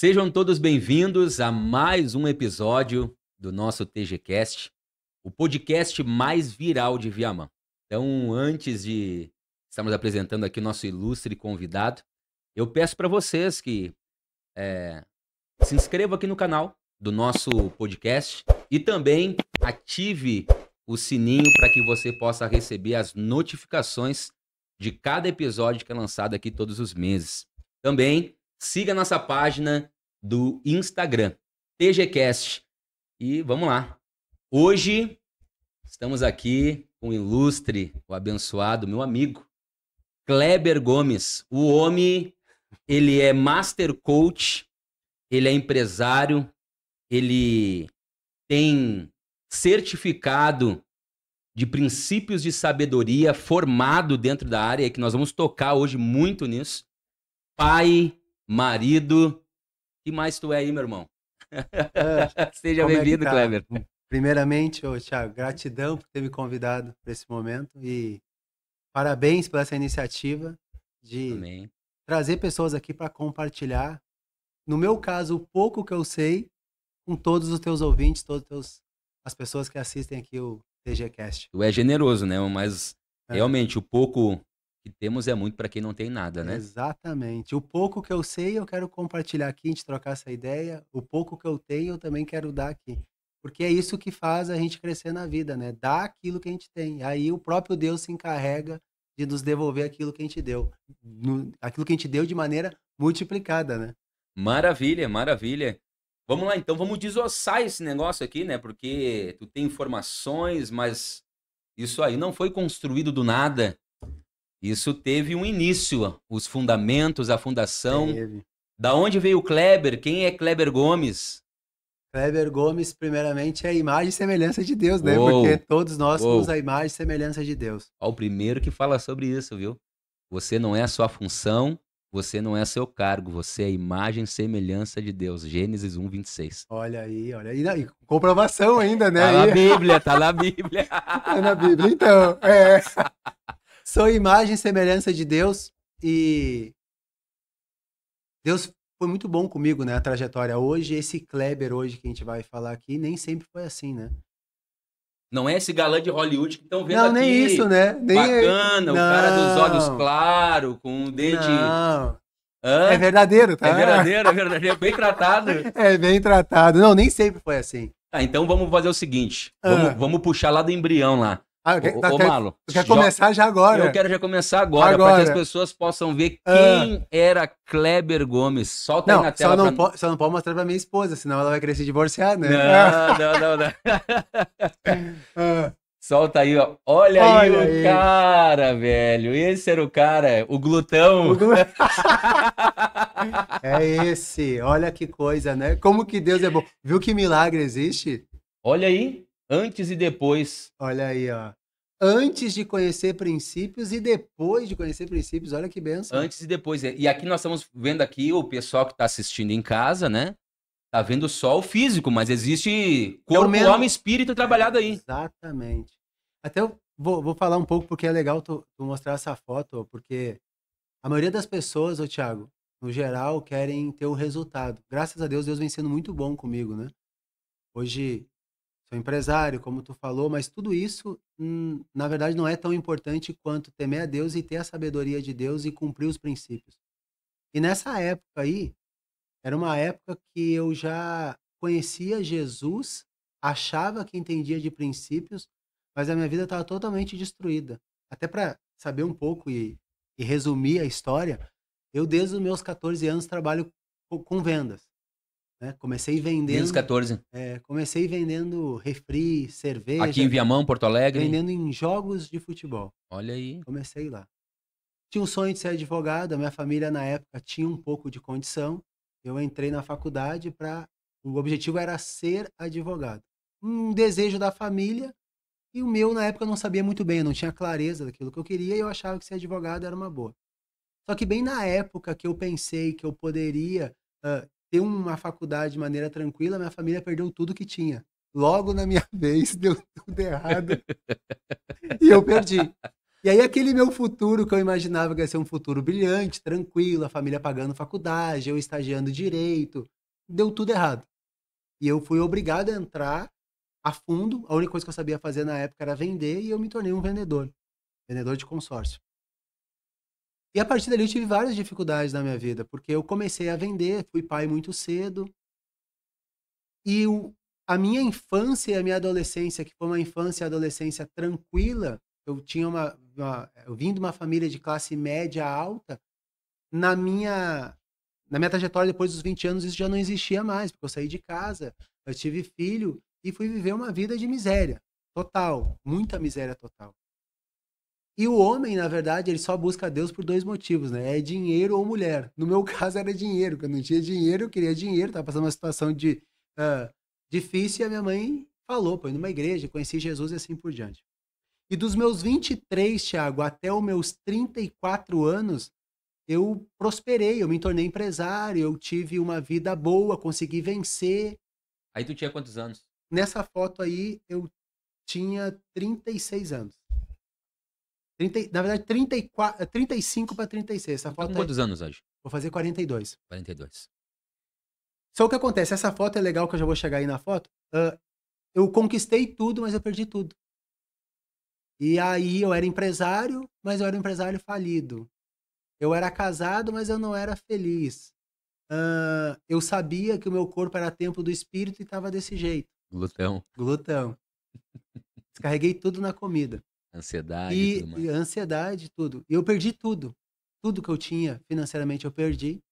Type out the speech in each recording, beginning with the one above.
Sejam todos bem-vindos a mais um episódio do nosso TGCast, o podcast mais viral de Viamão. Então, antes de estarmos apresentando aqui o nosso ilustre convidado, eu peço para vocês que se inscrevam aqui no canal do nosso podcast e também ative o sininho para que você possa receber as notificações de cada episódio que é lançado aqui todos os meses. Também siga a nossa página do Instagram, TGCast. E vamos lá. Hoje estamos aqui com o ilustre, o abençoado, meu amigo, Kleber Gomes. O homem, ele é Master Coach, ele é empresário, ele tem certificado de princípios de sabedoria formado dentro da área, que nós vamos tocar hoje muito nisso. Pai, marido, o que mais tu é aí, meu irmão? Seja bem-vindo, Kleber. Primeiramente, Thiago, gratidão por ter me convidado para esse momento e parabéns por essa iniciativa de Amém. trazer pessoas aqui para compartilhar, no meu caso, o pouco que eu sei, com todos os teus ouvintes, as pessoas que assistem aqui o TGCast. Tu é generoso, né? Mas realmente o pouco que temos é muito para quem não tem nada, né? Exatamente. O pouco que eu sei, eu quero compartilhar aqui, a gente trocar essa ideia. O pouco que eu tenho, eu também quero dar aqui. Porque é isso que faz a gente crescer na vida, né? Dar aquilo que a gente tem. Aí o próprio Deus se encarrega de nos devolver aquilo que a gente deu. Aquilo que a gente deu de maneira multiplicada, né? Maravilha, maravilha. Vamos lá, então, vamos desossar esse negócio aqui, né? Porque tu tem informações, mas isso aí não foi construído do nada. Isso teve um início, os fundamentos, a fundação. Teve. Da onde veio o Kleber? Quem é Kleber Gomes? Kleber Gomes, primeiramente, é a imagem e semelhança de Deus, né? Uou, Porque todos nós uou. somos a imagem e semelhança de Deus. Ó, o primeiro que fala sobre isso, viu? Você não é a sua função, você não é seu cargo, você é a imagem e semelhança de Deus. Gênesis 1:26. Olha aí. E comprovação ainda, né? Tá na Bíblia, tá na Bíblia. Tá na Bíblia, então. Sou imagem e semelhança de Deus e Deus foi muito bom comigo, né, a trajetória. Hoje, esse Kleber hoje que a gente vai falar aqui, nem sempre foi assim, né? Não é esse galã de Hollywood que estão vendo Não, aqui. nem isso, né? Bacana, o cara dos olhos Não. claros, com o dente... Não. Hã? É verdadeiro, tá? É verdadeiro, bem tratado. É bem tratado. Não, nem sempre foi assim. Tá, então vamos fazer o seguinte, Ah. vamos puxar lá do embrião lá. Ô, Malo, Tu quer começar já agora? eu quero já começar agora, para que as pessoas possam ver quem era Kleber Gomes. Solta aí Não, na tela. só não pode mostrar pra minha esposa, senão ela vai querer se divorciar, né? Não. Solta aí, ó. Olha aí o cara, velho. Esse era o cara, o glutão. É esse. Olha que coisa, né? Como que Deus é bom. Viu que milagre existe? Olha aí, antes e depois. Olha aí, ó. Antes de conhecer princípios e depois de conhecer princípios, olha que benção. Antes e depois. E aqui nós estamos vendo aqui o pessoal que está assistindo em casa, né? Tá vendo só o físico, mas existe corpo, alma e espírito trabalhado aí. Exatamente. Até eu vou falar um pouco porque é legal tu mostrar essa foto, porque a maioria das pessoas, Thiago, no geral, querem ter o resultado. Graças a Deus, Deus vem sendo muito bom comigo, né? Hoje sou empresário, como tu falou, mas tudo isso, na verdade, não é tão importante quanto temer a Deus e ter a sabedoria de Deus e cumprir os princípios. E nessa época aí, era uma época que eu já conhecia Jesus, achava que entendia de princípios, mas a minha vida estava totalmente destruída. Até para saber um pouco e resumir a história, eu desde os meus 14 anos trabalho com vendas. Né? Comecei vendendo. Desde os 14. Comecei vendendo refri, cerveja. Aqui em Viamão, Porto Alegre. Vendendo em jogos de futebol. Olha aí. Comecei lá. Tinha um sonho de ser advogado, a minha família na época tinha um pouco de condição. Eu entrei na faculdade o objetivo era ser advogado. Um desejo da família e o meu na época eu não sabia muito bem, eu não tinha clareza daquilo que eu queria e eu achava que ser advogado era uma boa. Só que bem na época que eu pensei que eu poderia ter uma faculdade de maneira tranquila, minha família perdeu tudo que tinha. Logo na minha vez deu tudo errado e eu perdi. E aí aquele meu futuro que eu imaginava que ia ser um futuro brilhante, tranquilo, a família pagando faculdade, eu estagiando direito, deu tudo errado. E eu fui obrigado a entrar a fundo. A única coisa que eu sabia fazer na época era vender e eu me tornei um vendedor de consórcio. E a partir dali eu tive várias dificuldades na minha vida, porque eu comecei a vender, fui pai muito cedo. E a minha infância e a minha adolescência, que foi uma infância e adolescência tranquila, eu tinha eu vim de uma família de classe média alta, na minha, na minha trajetória depois dos 20 anos isso já não existia mais, porque eu saí de casa, eu tive filho e fui viver uma vida de miséria total, muita miséria total. E o homem, na verdade, ele só busca Deus por dois motivos, né? É dinheiro ou mulher. No meu caso era dinheiro, porque eu não tinha dinheiro, eu queria dinheiro, estava passando uma situação ah, difícil e a minha mãe falou, pô, ir numa igreja, conheci Jesus e assim por diante. E dos meus 23, Thiago, até os meus 34 anos, eu prosperei, eu me tornei empresário, eu tive uma vida boa, consegui vencer. Aí tu tinha quantos anos? Nessa foto aí, eu tinha 36 anos. 30, na verdade, 34, 35 para 36. Essa Tu tá com foto quantos anos hoje? vou fazer 42. 42. Só o que acontece, essa foto é legal, que eu já vou chegar aí na foto. Eu conquistei tudo, mas eu perdi tudo. E aí eu era empresário, mas eu era um empresário falido. Eu era casado, mas eu não era feliz. Eu sabia que o meu corpo era templo do espírito e estava desse jeito. Glutão, Glutão. Descarreguei tudo na comida. ansiedade e tudo E mais. ansiedade, tudo. E eu perdi tudo. Tudo que eu tinha financeiramente eu perdi.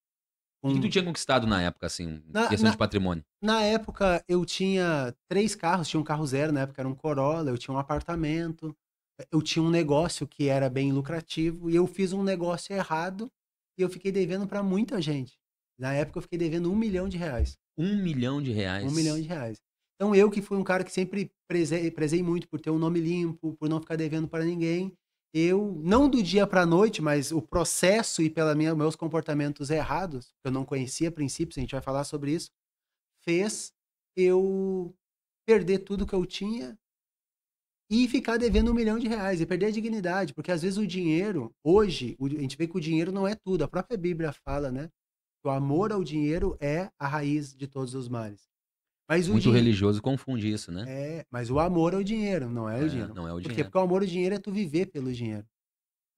O que tu Com... tinha conquistado na época, assim, Na, questão de na, patrimônio? na época eu tinha 3 carros, tinha um carro zero, na época era um Corolla, eu tinha um apartamento, eu tinha um negócio que era bem lucrativo e eu fiz um negócio errado e eu fiquei devendo para muita gente. Na época eu fiquei devendo R$ 1 milhão. 1 milhão de 1 milhão de reais. reais. Então eu que fui um cara que sempre prezei muito por ter um nome limpo, por não ficar devendo para ninguém, eu, não do dia para a noite, mas o processo e pela meus comportamentos errados, que eu não conhecia princípios, a gente vai falar sobre isso, fez eu perder tudo que eu tinha e ficar devendo R$ 1 milhão e perder a dignidade, porque às vezes o dinheiro, hoje, a gente vê que o dinheiro não é tudo. A própria Bíblia fala, né? Que o amor ao dinheiro é a raiz de todos os males. Mas o Muito dinheiro religioso confunde isso, né? mas o amor ao dinheiro, não é o É, dinheiro. não é o Por quê? dinheiro. Porque o amor ao dinheiro é tu viver pelo dinheiro,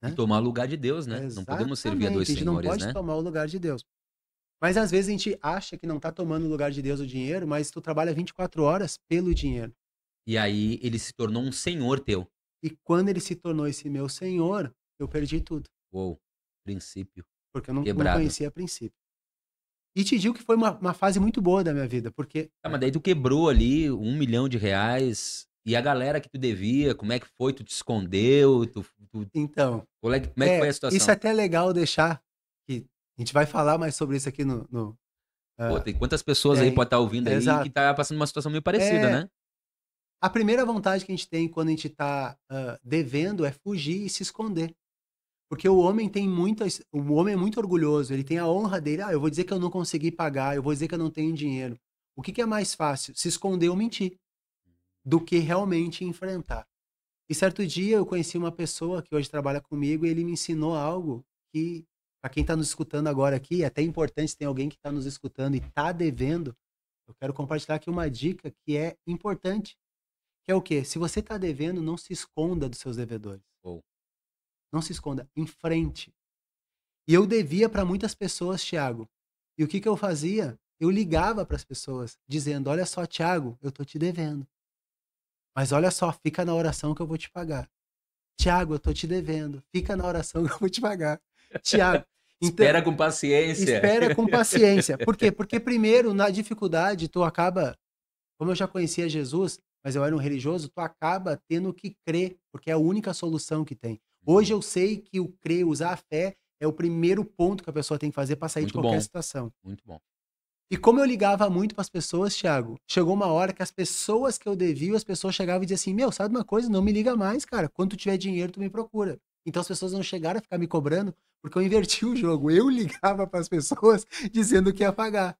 E né? tomar lugar de Deus, né? Não podemos servir a dois Exatamente, a gente não senhores, pode né? tomar o lugar de Deus. Mas às vezes a gente acha que não tá tomando o lugar de Deus o dinheiro, mas tu trabalha 24 horas pelo dinheiro. E aí ele se tornou um senhor teu. E quando ele se tornou esse meu senhor, eu perdi tudo, Uou, princípio porque eu não quebrado. conhecia a princípio. E te digo que foi uma fase muito boa da minha vida, porque Tá, mas daí tu quebrou ali 1 milhão de reais. E a galera que tu devia, como é que foi? Tu te escondeu? então, Como é que foi a isso é situação? até legal deixar, que a gente vai falar mais sobre isso aqui Pô, ah, tem quantas pessoas aí pode tem, estar ouvindo aí que exato. tá passando uma situação meio parecida, É, né? a primeira vontade que a gente tem quando a gente está devendo é fugir e se esconder. Porque o homem é muito orgulhoso, ele tem a honra dele, eu vou dizer que eu não consegui pagar, eu vou dizer que eu não tenho dinheiro. O que é mais fácil? Se esconder ou mentir, do que realmente enfrentar. E certo dia eu conheci uma pessoa que hoje trabalha comigo e ele me ensinou algo que, para quem está nos escutando agora aqui, é até importante se tem alguém que está nos escutando e está devendo, eu quero compartilhar aqui uma dica que é importante, que é o quê? Se você está devendo, não se esconda dos seus devedores. Pô, Não se esconda, enfrente. E eu devia para muitas pessoas, Thiago. E o que eu fazia? Eu ligava para as pessoas, dizendo: olha só, Thiago, eu tô te devendo. Mas olha só, fica na oração que eu vou te pagar. Tiago, eu tô te devendo. Fica na oração que eu vou te pagar. Tiago, então, espera com paciência. espera com paciência. Por quê? Porque primeiro, na dificuldade, tu acaba, como eu já conhecia Jesus, mas eu era um religioso, tu acaba tendo que crer, porque é a única solução que tem. Hoje eu sei que o crer, usar a fé, é o primeiro ponto que a pessoa tem que fazer para sair de Muito qualquer bom, situação. muito bom. E como eu ligava muito para as pessoas, Thiago, chegou uma hora que as pessoas que eu devia, as pessoas chegavam e diziam assim: meu, sabe uma coisa? Não me liga mais, cara. Quando tu tiver dinheiro, tu me procura. Então as pessoas não chegaram a ficar me cobrando, porque eu inverti o jogo. Eu ligava para as pessoas dizendo que ia pagar.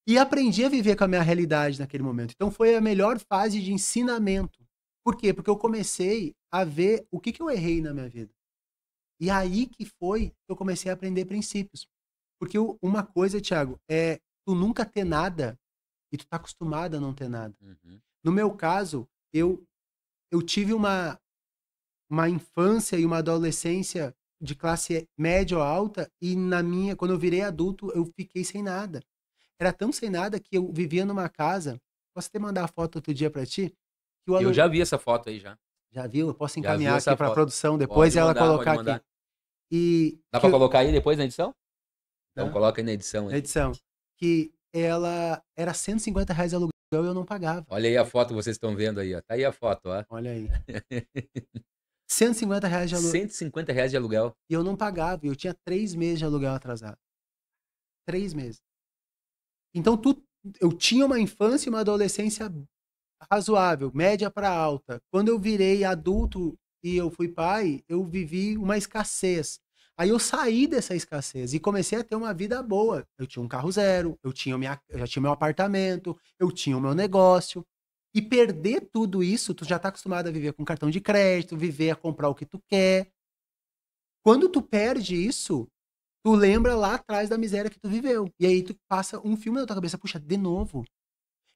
E aprendi a viver com a minha realidade naquele momento. Então foi a melhor fase de ensinamento. Por quê? Porque eu comecei a ver o que eu errei na minha vida. E aí que foi que eu comecei a aprender princípios. Porque uma coisa, Thiago, é tu nunca ter nada e tu tá acostumado a não ter nada. Uhum. No meu caso, eu tive uma infância e uma adolescência de classe média ou alta e quando eu virei adulto, eu fiquei sem nada. Era tão sem nada que eu vivia numa casa, posso até mandar a foto outro dia pra ti, que o Eu alu já vi essa foto aí já. já viu? Eu posso Já vi encaminhar aqui essa pra foto. produção depois Pode e ela mandar, pode colocar aqui. mandar. E Dá pra que colocar aí depois na edição? Então né, coloca aí na edição na aí. edição, que ela era R$ 150 de aluguel e eu não pagava. Olha aí a foto que vocês estão vendo aí, ó. Tá aí a foto, ó. Olha aí. R$ 150 de aluguel R$ 150 de aluguel. e eu não pagava, e eu tinha 3 meses de aluguel atrasado. 3 meses. Então eu tinha uma infância e uma adolescência razoável, média para alta. Quando eu virei adulto e eu fui pai, eu vivi uma escassez. Aí eu saí dessa escassez e comecei a ter uma vida boa. Eu tinha um carro zero, eu já tinha meu apartamento, eu tinha o meu negócio. E perder tudo isso, tu já tá acostumado a viver com cartão de crédito, viver a comprar o que tu quer. Quando tu perde isso, tu lembra lá atrás da miséria que tu viveu. E aí tu passa um filme na tua cabeça, puxa, de novo.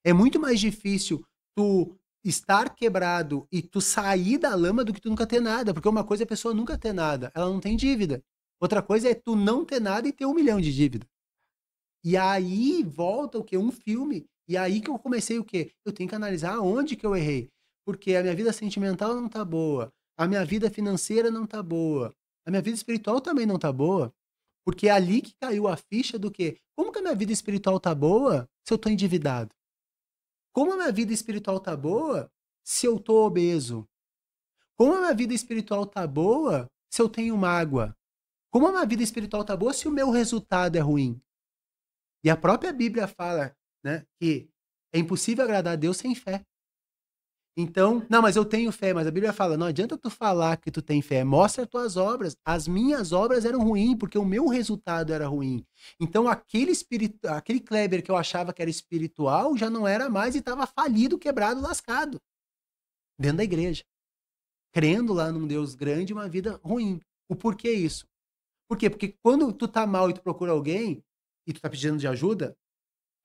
É muito mais difícil tu estar quebrado e tu sair da lama do que tu nunca ter nada. Porque uma coisa é a pessoa nunca ter nada, ela não tem dívida. Outra coisa é tu não ter nada e ter 1 milhão de dívida. E aí volta o quê? Um filme. E aí que eu comecei o quê? Eu tenho que analisar onde que eu errei. Porque a minha vida sentimental não tá boa. A minha vida financeira não tá boa. A minha vida espiritual também não tá boa. Porque é ali que caiu a ficha do quê? Como que a minha vida espiritual tá boa se eu tô endividado? Como a minha vida espiritual tá boa se eu tô obeso? Como a minha vida espiritual tá boa se eu tenho mágoa? Como a minha vida espiritual tá boa se o meu resultado é ruim? E a própria Bíblia fala, né, que é impossível agradar a Deus sem fé. Então, não, mas eu tenho fé, mas a Bíblia fala, não adianta tu falar que tu tem fé, mostra as tuas obras. As minhas obras eram ruins, porque o meu resultado era ruim. Então, aquele Kleber que eu achava que era espiritual, já não era mais e estava falido, quebrado, lascado, dentro da igreja. Crendo lá num Deus grande, uma vida ruim. O porquê isso? Por quê? Porque quando tu tá mal e tu procura alguém, e tu tá pedindo de ajuda,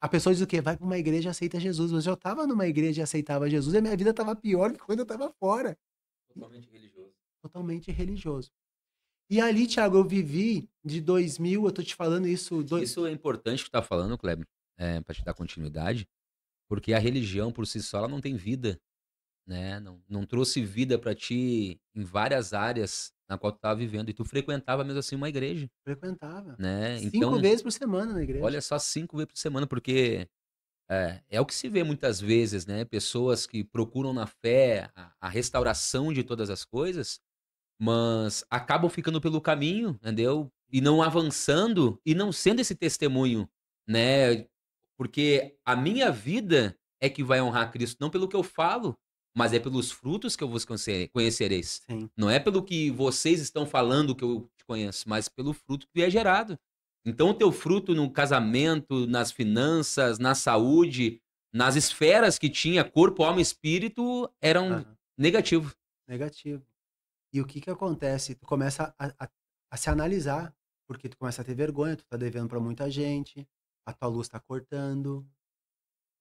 a pessoa diz o quê? Vai para uma igreja e aceita Jesus. Mas eu estava numa igreja e aceitava Jesus e a minha vida estava pior que quando eu estava fora. Totalmente religioso. Totalmente religioso. E ali, Thiago, eu vivi de 2000, eu tô te falando isso... Isso é importante que tu tá falando, Kleber, pra te dar continuidade, porque a religião por si só ela não tem vida, né? Não trouxe vida pra ti em várias áreas na qual tu tava vivendo. E tu frequentava mesmo assim uma igreja, Frequentava. né? 5 Então, vezes por semana na igreja. olha só, 5 vezes por semana, porque é o que se vê muitas vezes, né? Pessoas que procuram na fé a restauração de todas as coisas, mas acabam ficando pelo caminho, entendeu? E não avançando e não sendo esse testemunho, né? Porque a minha vida é que vai honrar Cristo, não pelo que eu falo, mas é pelos frutos que eu vos conhecereis. Sim. Não é pelo que vocês estão falando que eu te conheço, mas pelo fruto que é gerado. Então, o teu fruto no casamento, nas finanças, na saúde, nas esferas que tinha, corpo, alma e espírito, eram Aham. negativos. Negativo. E o que que acontece? Tu começa a se analisar, porque tu começa a ter vergonha, tu tá devendo para muita gente, a tua luz tá cortando,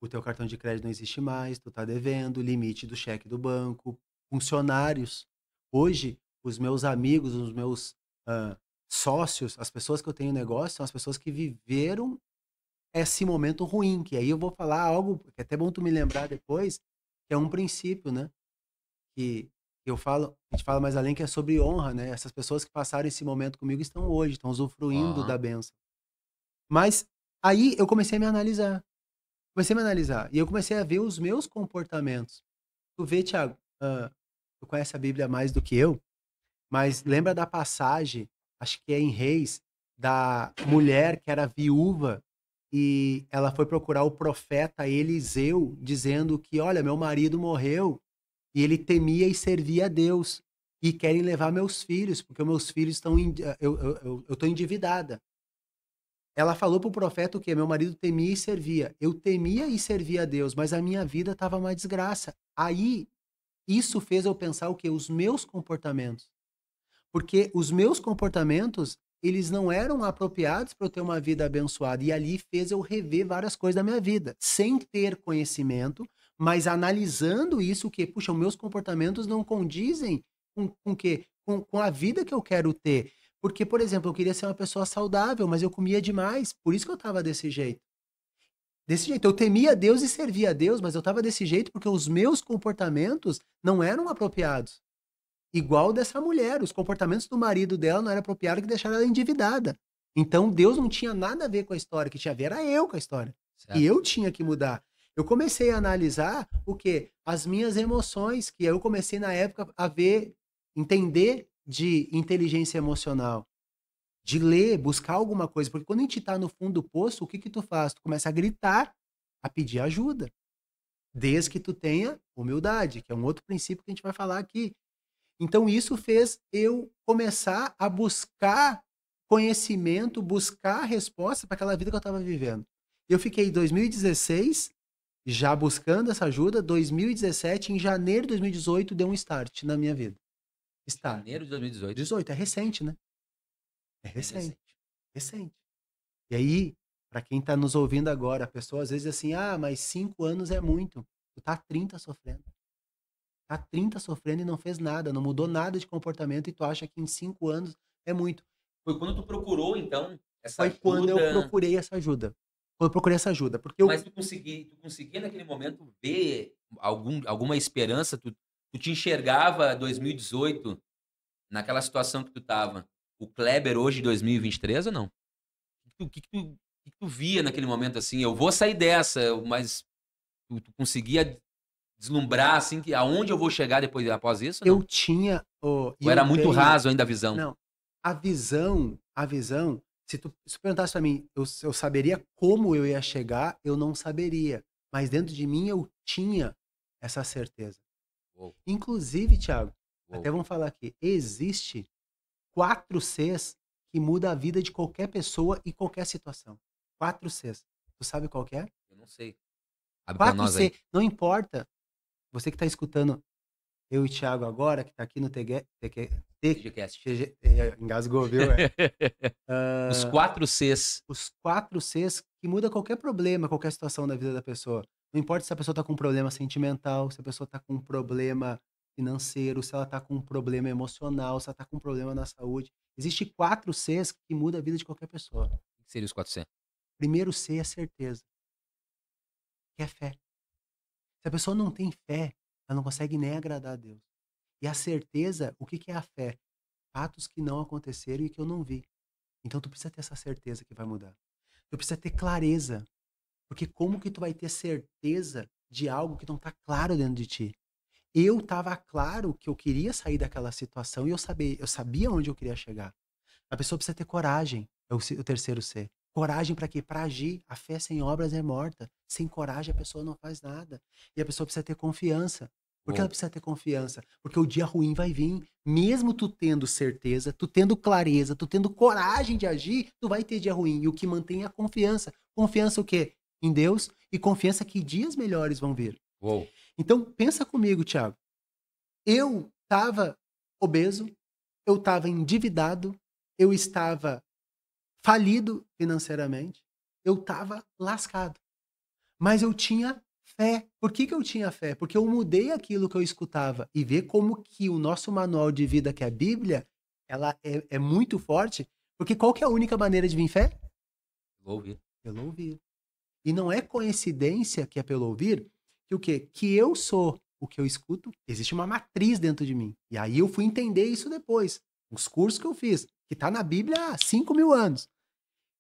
o teu cartão de crédito não existe mais, tu tá devendo, limite do cheque do banco, funcionários. Hoje, os meus amigos, os meus sócios, as pessoas que eu tenho negócio, são as pessoas que viveram esse momento ruim, que aí eu vou falar algo, que é até bom tu me lembrar depois, que é um princípio, né? Que a gente fala mais além, que é sobre honra, né? Essas pessoas que passaram esse momento comigo estão hoje, estão usufruindo Ó, da bênção. Mas aí eu comecei a me analisar. Comecei a me analisar. E eu comecei a ver os meus comportamentos. Tu vê, Thiago, tu conhece a Bíblia mais do que eu, mas lembra da passagem, acho que é em Reis, da mulher que era viúva e ela foi procurar o profeta Eliseu, dizendo que, olha, meu marido morreu e ele temia e servia a Deus e querem levar meus filhos, porque os meus filhos estão, eu estou endividada. Ela falou pro profeta o quê? Meu marido temia e servia. Eu temia e servia a Deus, mas a minha vida estava uma desgraça. Aí, isso fez eu pensar o quê? Os meus comportamentos. Porque os meus comportamentos, eles não eram apropriados para eu ter uma vida abençoada. E ali fez eu rever várias coisas da minha vida, sem ter conhecimento, mas analisando isso, que, puxa, os meus comportamentos não condizem com o quê? Com a vida que eu quero ter. Porque, por exemplo, eu queria ser uma pessoa saudável, mas eu comia demais, por isso que eu estava desse jeito. Desse jeito, eu temia Deus e servia a Deus, mas eu estava desse jeito porque os meus comportamentos não eram apropriados. Igual dessa mulher, os comportamentos do marido dela não eram apropriados, que deixaram ela endividada. Então Deus não tinha nada a ver com a história, que tinha a ver era eu com a história. Certo. E eu tinha que mudar. Eu comecei a analisar o quê? As minhas emoções, que eu comecei na época a ver, entender de inteligência emocional, de ler, buscar alguma coisa, porque quando a gente tá no fundo do poço, o que que tu faz? Tu começa a gritar, a pedir ajuda, desde que tu tenha humildade, que é um outro princípio que a gente vai falar aqui. Então isso fez eu começar a buscar conhecimento, buscar resposta para aquela vida que eu estava vivendo. Eu fiquei em 2016 já buscando essa ajuda, 2017, em janeiro de 2018, deu um start na minha vida. Start. Janeiro de 2018. 18, é recente, né? É Bem recente. Recente. E aí, para quem tá nos ouvindo agora, a pessoa às vezes diz assim, ah, mas 5 anos é muito. Tu tá 30 sofrendo. Tá 30 sofrendo e não fez nada, não mudou nada de comportamento e tu acha que em 5 anos é muito. Foi quando tu procurou, então, essa Foi quando eu ajuda, procurei essa ajuda. Quando eu procurei essa ajuda, porque eu mas tu conseguia naquele momento ver alguma esperança? Tu te enxergava 2018 naquela situação que tu tava, o Kleber hoje de 2023 ou não? O que tu via naquele momento assim? Eu vou sair dessa, mas tu conseguia deslumbrar assim que aonde eu vou chegar depois após isso, não? eu tinha, e Ou era eu muito tenho, raso ainda a visão? não, a visão, se tu perguntasse pra mim, eu saberia como eu ia chegar, eu não saberia. Mas dentro de mim eu tinha essa certeza. Uou, Inclusive, Thiago, uou. até vamos falar aqui, existe 4 Cs que muda a vida de qualquer pessoa e qualquer situação. 4 Cs. Tu sabe qual que é? Eu não sei. Abre pra 4 nós aí. C. Não importa. Você que tá escutando eu e o Thiago agora, que tá aqui no TGCast. engasgou, viu? Os 4 Cs. Os 4 Cs que muda qualquer problema, qualquer situação da vida da pessoa. Não importa se a pessoa tá com um problema sentimental, se a pessoa tá com um problema financeiro, se ela tá com um problema emocional, se ela tá com um problema na saúde. Existe 4 Cs que muda a vida de qualquer pessoa. O que seria os 4 C? Primeiro C é certeza, que é fé. Se a pessoa não tem fé, ela não consegue nem agradar a Deus. E a certeza, o que que é a fé? Fatos que não aconteceram e que eu não vi. Então tu precisa ter essa certeza que vai mudar. Tu precisa ter clareza. Porque como que tu vai ter certeza de algo que não tá claro dentro de ti? Eu tava claro que eu queria sair daquela situação e eu sabia onde eu queria chegar. A pessoa precisa ter coragem, é o terceiro C. Coragem para quê? Para agir. A fé sem obras é morta. Sem coragem a pessoa não faz nada. E a pessoa precisa ter confiança. Por que ela Uou. precisa ter confiança? Porque o dia ruim vai vir. Mesmo tu tendo certeza, tu tendo clareza, tu tendo coragem de agir, tu vai ter dia ruim. E o que mantém é a confiança. Confiança o quê? Em Deus e confiança que dias melhores vão vir. Uou. Então, pensa comigo, Thiago. Eu estava obeso, eu estava endividado, eu estava falido financeiramente, eu estava lascado. Mas eu tinha fé. Por que que eu tinha fé? Porque eu mudei aquilo que eu escutava e ver como que o nosso manual de vida, que é a Bíblia, ela é muito forte. Porque qual que é a única maneira de vir fé? Vou ouvir. Pelo ouvir. E não é coincidência que é pelo ouvir que o quê? Que eu sou o que eu escuto. Existe uma matriz dentro de mim. E aí eu fui entender isso depois. Os cursos que eu fiz, que está na Bíblia há 5.000 anos.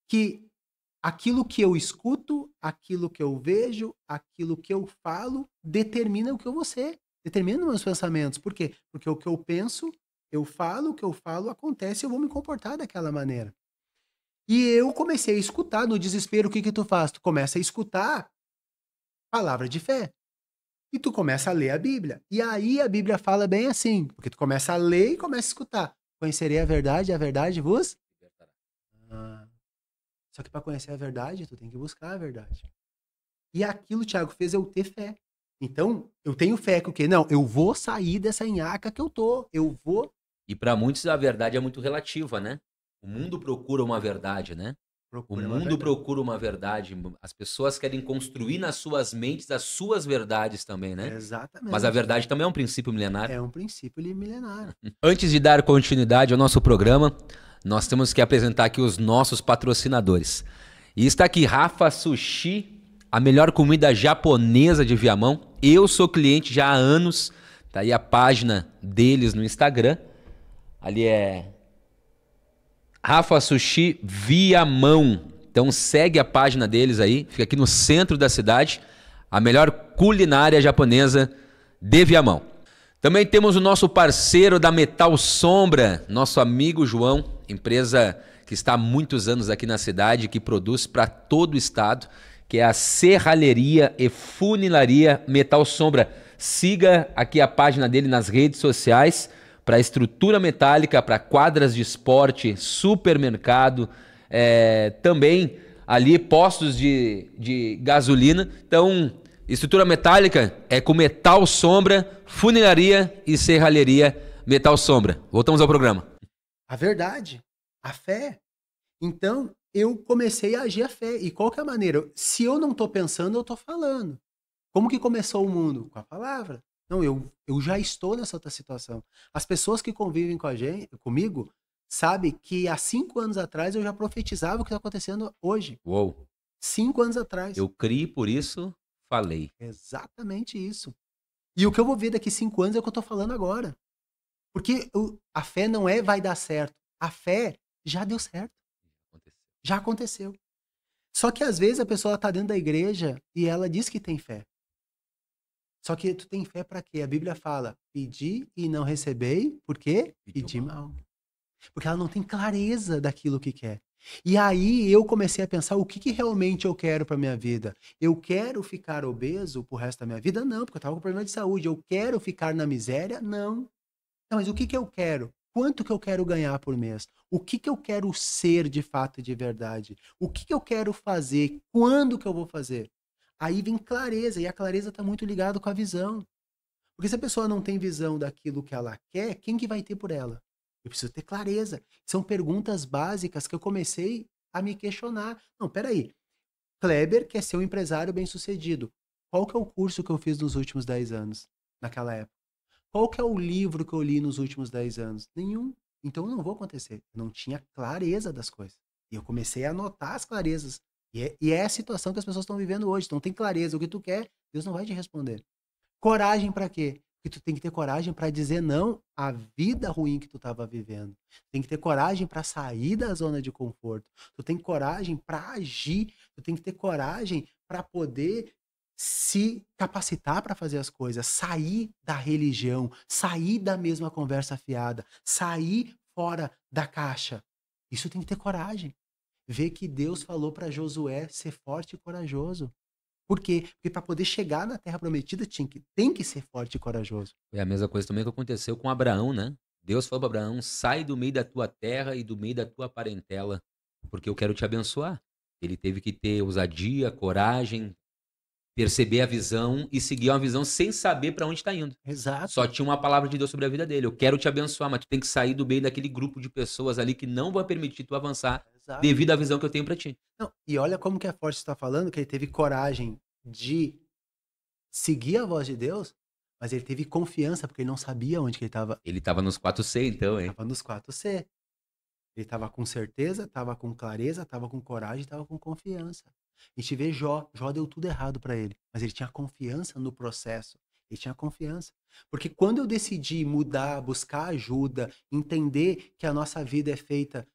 Que aquilo que eu escuto, aquilo que eu vejo, aquilo que eu falo, determina o que eu vou ser. Determina os meus pensamentos. Por quê? Porque o que eu penso, eu falo, o que eu falo acontece e eu vou me comportar daquela maneira. E eu comecei a escutar, no desespero, o que que tu faz? Tu começa a escutar palavra de fé. E tu começa a ler a Bíblia. E aí a Bíblia fala bem assim, porque tu começa a ler e começa a escutar. Conhecerei a verdade vos... Ah. Só que para conhecer a verdade, tu tem que buscar a verdade. E aquilo, Thiago, fez eu ter fé. Então, eu tenho fé que o quê? Não, eu vou sair dessa nhaca que eu tô. Eu vou... E pra muitos a verdade é muito relativa, né? O mundo procura uma verdade, né? O Procura uma mundo verdade. procura uma verdade. As pessoas querem construir nas suas mentes as suas verdades também, né? Mas a Exatamente. verdade também é um princípio milenar. É um princípio milenar. Antes de dar continuidade ao nosso programa, nós temos que apresentar aqui os nossos patrocinadores. E está aqui Rafa Sushi, a melhor comida japonesa de Viamão. Eu sou cliente já há anos. Tá aí a página deles no Instagram. Ali é Rafa Sushi Viamão. Então segue a página deles aí. Fica aqui no centro da cidade. A melhor culinária japonesa de Viamão. Também temos o nosso parceiro da Metal Sombra, nosso amigo João, empresa que está há muitos anos aqui na cidade, que produz para todo o estado, que é a Serralheria e Funilaria Metal Sombra. Siga aqui a página dele nas redes sociais para estrutura metálica, para quadras de esporte, supermercado, também ali postos de gasolina. Então, estrutura metálica é com Metal Sombra, Funilaria e Serralheria Metal Sombra. Voltamos ao programa. A verdade, a fé. Então, eu comecei a agir a fé. E qual que é a maneira? Se eu não tô pensando, eu tô falando. Como que começou o mundo? Com a palavra. Não, eu já estou nessa outra situação. As pessoas que convivem com comigo sabem que há 5 anos atrás eu já profetizava o que está acontecendo hoje. Uou. 5 anos atrás. Eu criei, por isso falei. Exatamente isso. E o que eu vou ver daqui 5 anos é o que eu tô falando agora. Porque a fé não é vai dar certo. A fé já deu certo. Já aconteceu. Só que às vezes a pessoa tá dentro da igreja e ela diz que tem fé. Só que tu tem fé pra quê? A Bíblia fala, pedi e não recebei, por quê? Pedi mal. Porque ela não tem clareza daquilo que quer. E aí eu comecei a pensar o que realmente eu quero pra minha vida. Eu quero ficar obeso pro resto da minha vida? Não, porque eu tava com problema de saúde. Eu quero ficar na miséria? Não. Não, mas o que eu quero? Quanto que eu quero ganhar por mês? O que eu quero ser de fato e de verdade? O que eu quero fazer? Quando que eu vou fazer? Aí vem clareza, e a clareza está muito ligada com a visão. Porque se a pessoa não tem visão daquilo que ela quer, quem que vai ter por ela? Eu preciso ter clareza. São perguntas básicas que eu comecei a me questionar. Não, peraí. Kleber quer ser um empresário bem-sucedido. Qual que é o curso que eu fiz nos últimos 10 anos, naquela época? Qual que é o livro que eu li nos últimos 10 anos? Nenhum. Então não vou acontecer. Eu não tinha clareza das coisas. E eu comecei a anotar as clarezas. E é a situação que as pessoas estão vivendo hoje. Não tem clareza. O que tu quer, Deus não vai te responder. Coragem para quê? Porque tu tem que ter coragem para dizer não à vida ruim que tu estava vivendo. Tem que ter coragem para sair da zona de conforto. Tu tem coragem para agir. Tu tem que ter coragem para poder se capacitar para fazer as coisas, sair da religião, sair da mesma conversa fiada, sair fora da caixa. Isso tem que ter coragem. Ver que Deus falou para Josué ser forte e corajoso. Por quê? Porque para poder chegar na Terra Prometida tem que ser forte e corajoso. É a mesma coisa também que aconteceu com Abraão, né? Deus falou para Abraão, sai do meio da tua terra e do meio da tua parentela, porque eu quero te abençoar. Ele teve que ter ousadia, coragem, perceber a visão e seguir uma visão sem saber para onde está indo. Exato. Só tinha uma palavra de Deus sobre a vida dele. Eu quero te abençoar, mas tu tem que sair do meio daquele grupo de pessoas ali que não vão permitir tu avançar Exato. devido à visão que eu tenho para ti. Não, e olha como que é forte você tá falando, que ele teve coragem de seguir a voz de Deus, mas ele teve confiança, porque ele não sabia onde que ele estava. Ele tava nos 4C então, hein? Estava nos 4C. Ele estava com certeza, estava com clareza, estava com coragem, estava com confiança. A gente vê Jó. Jó deu tudo errado para ele, mas ele tinha confiança no processo. Ele tinha confiança. Porque quando eu decidi mudar, buscar ajuda, entender que a nossa vida é feita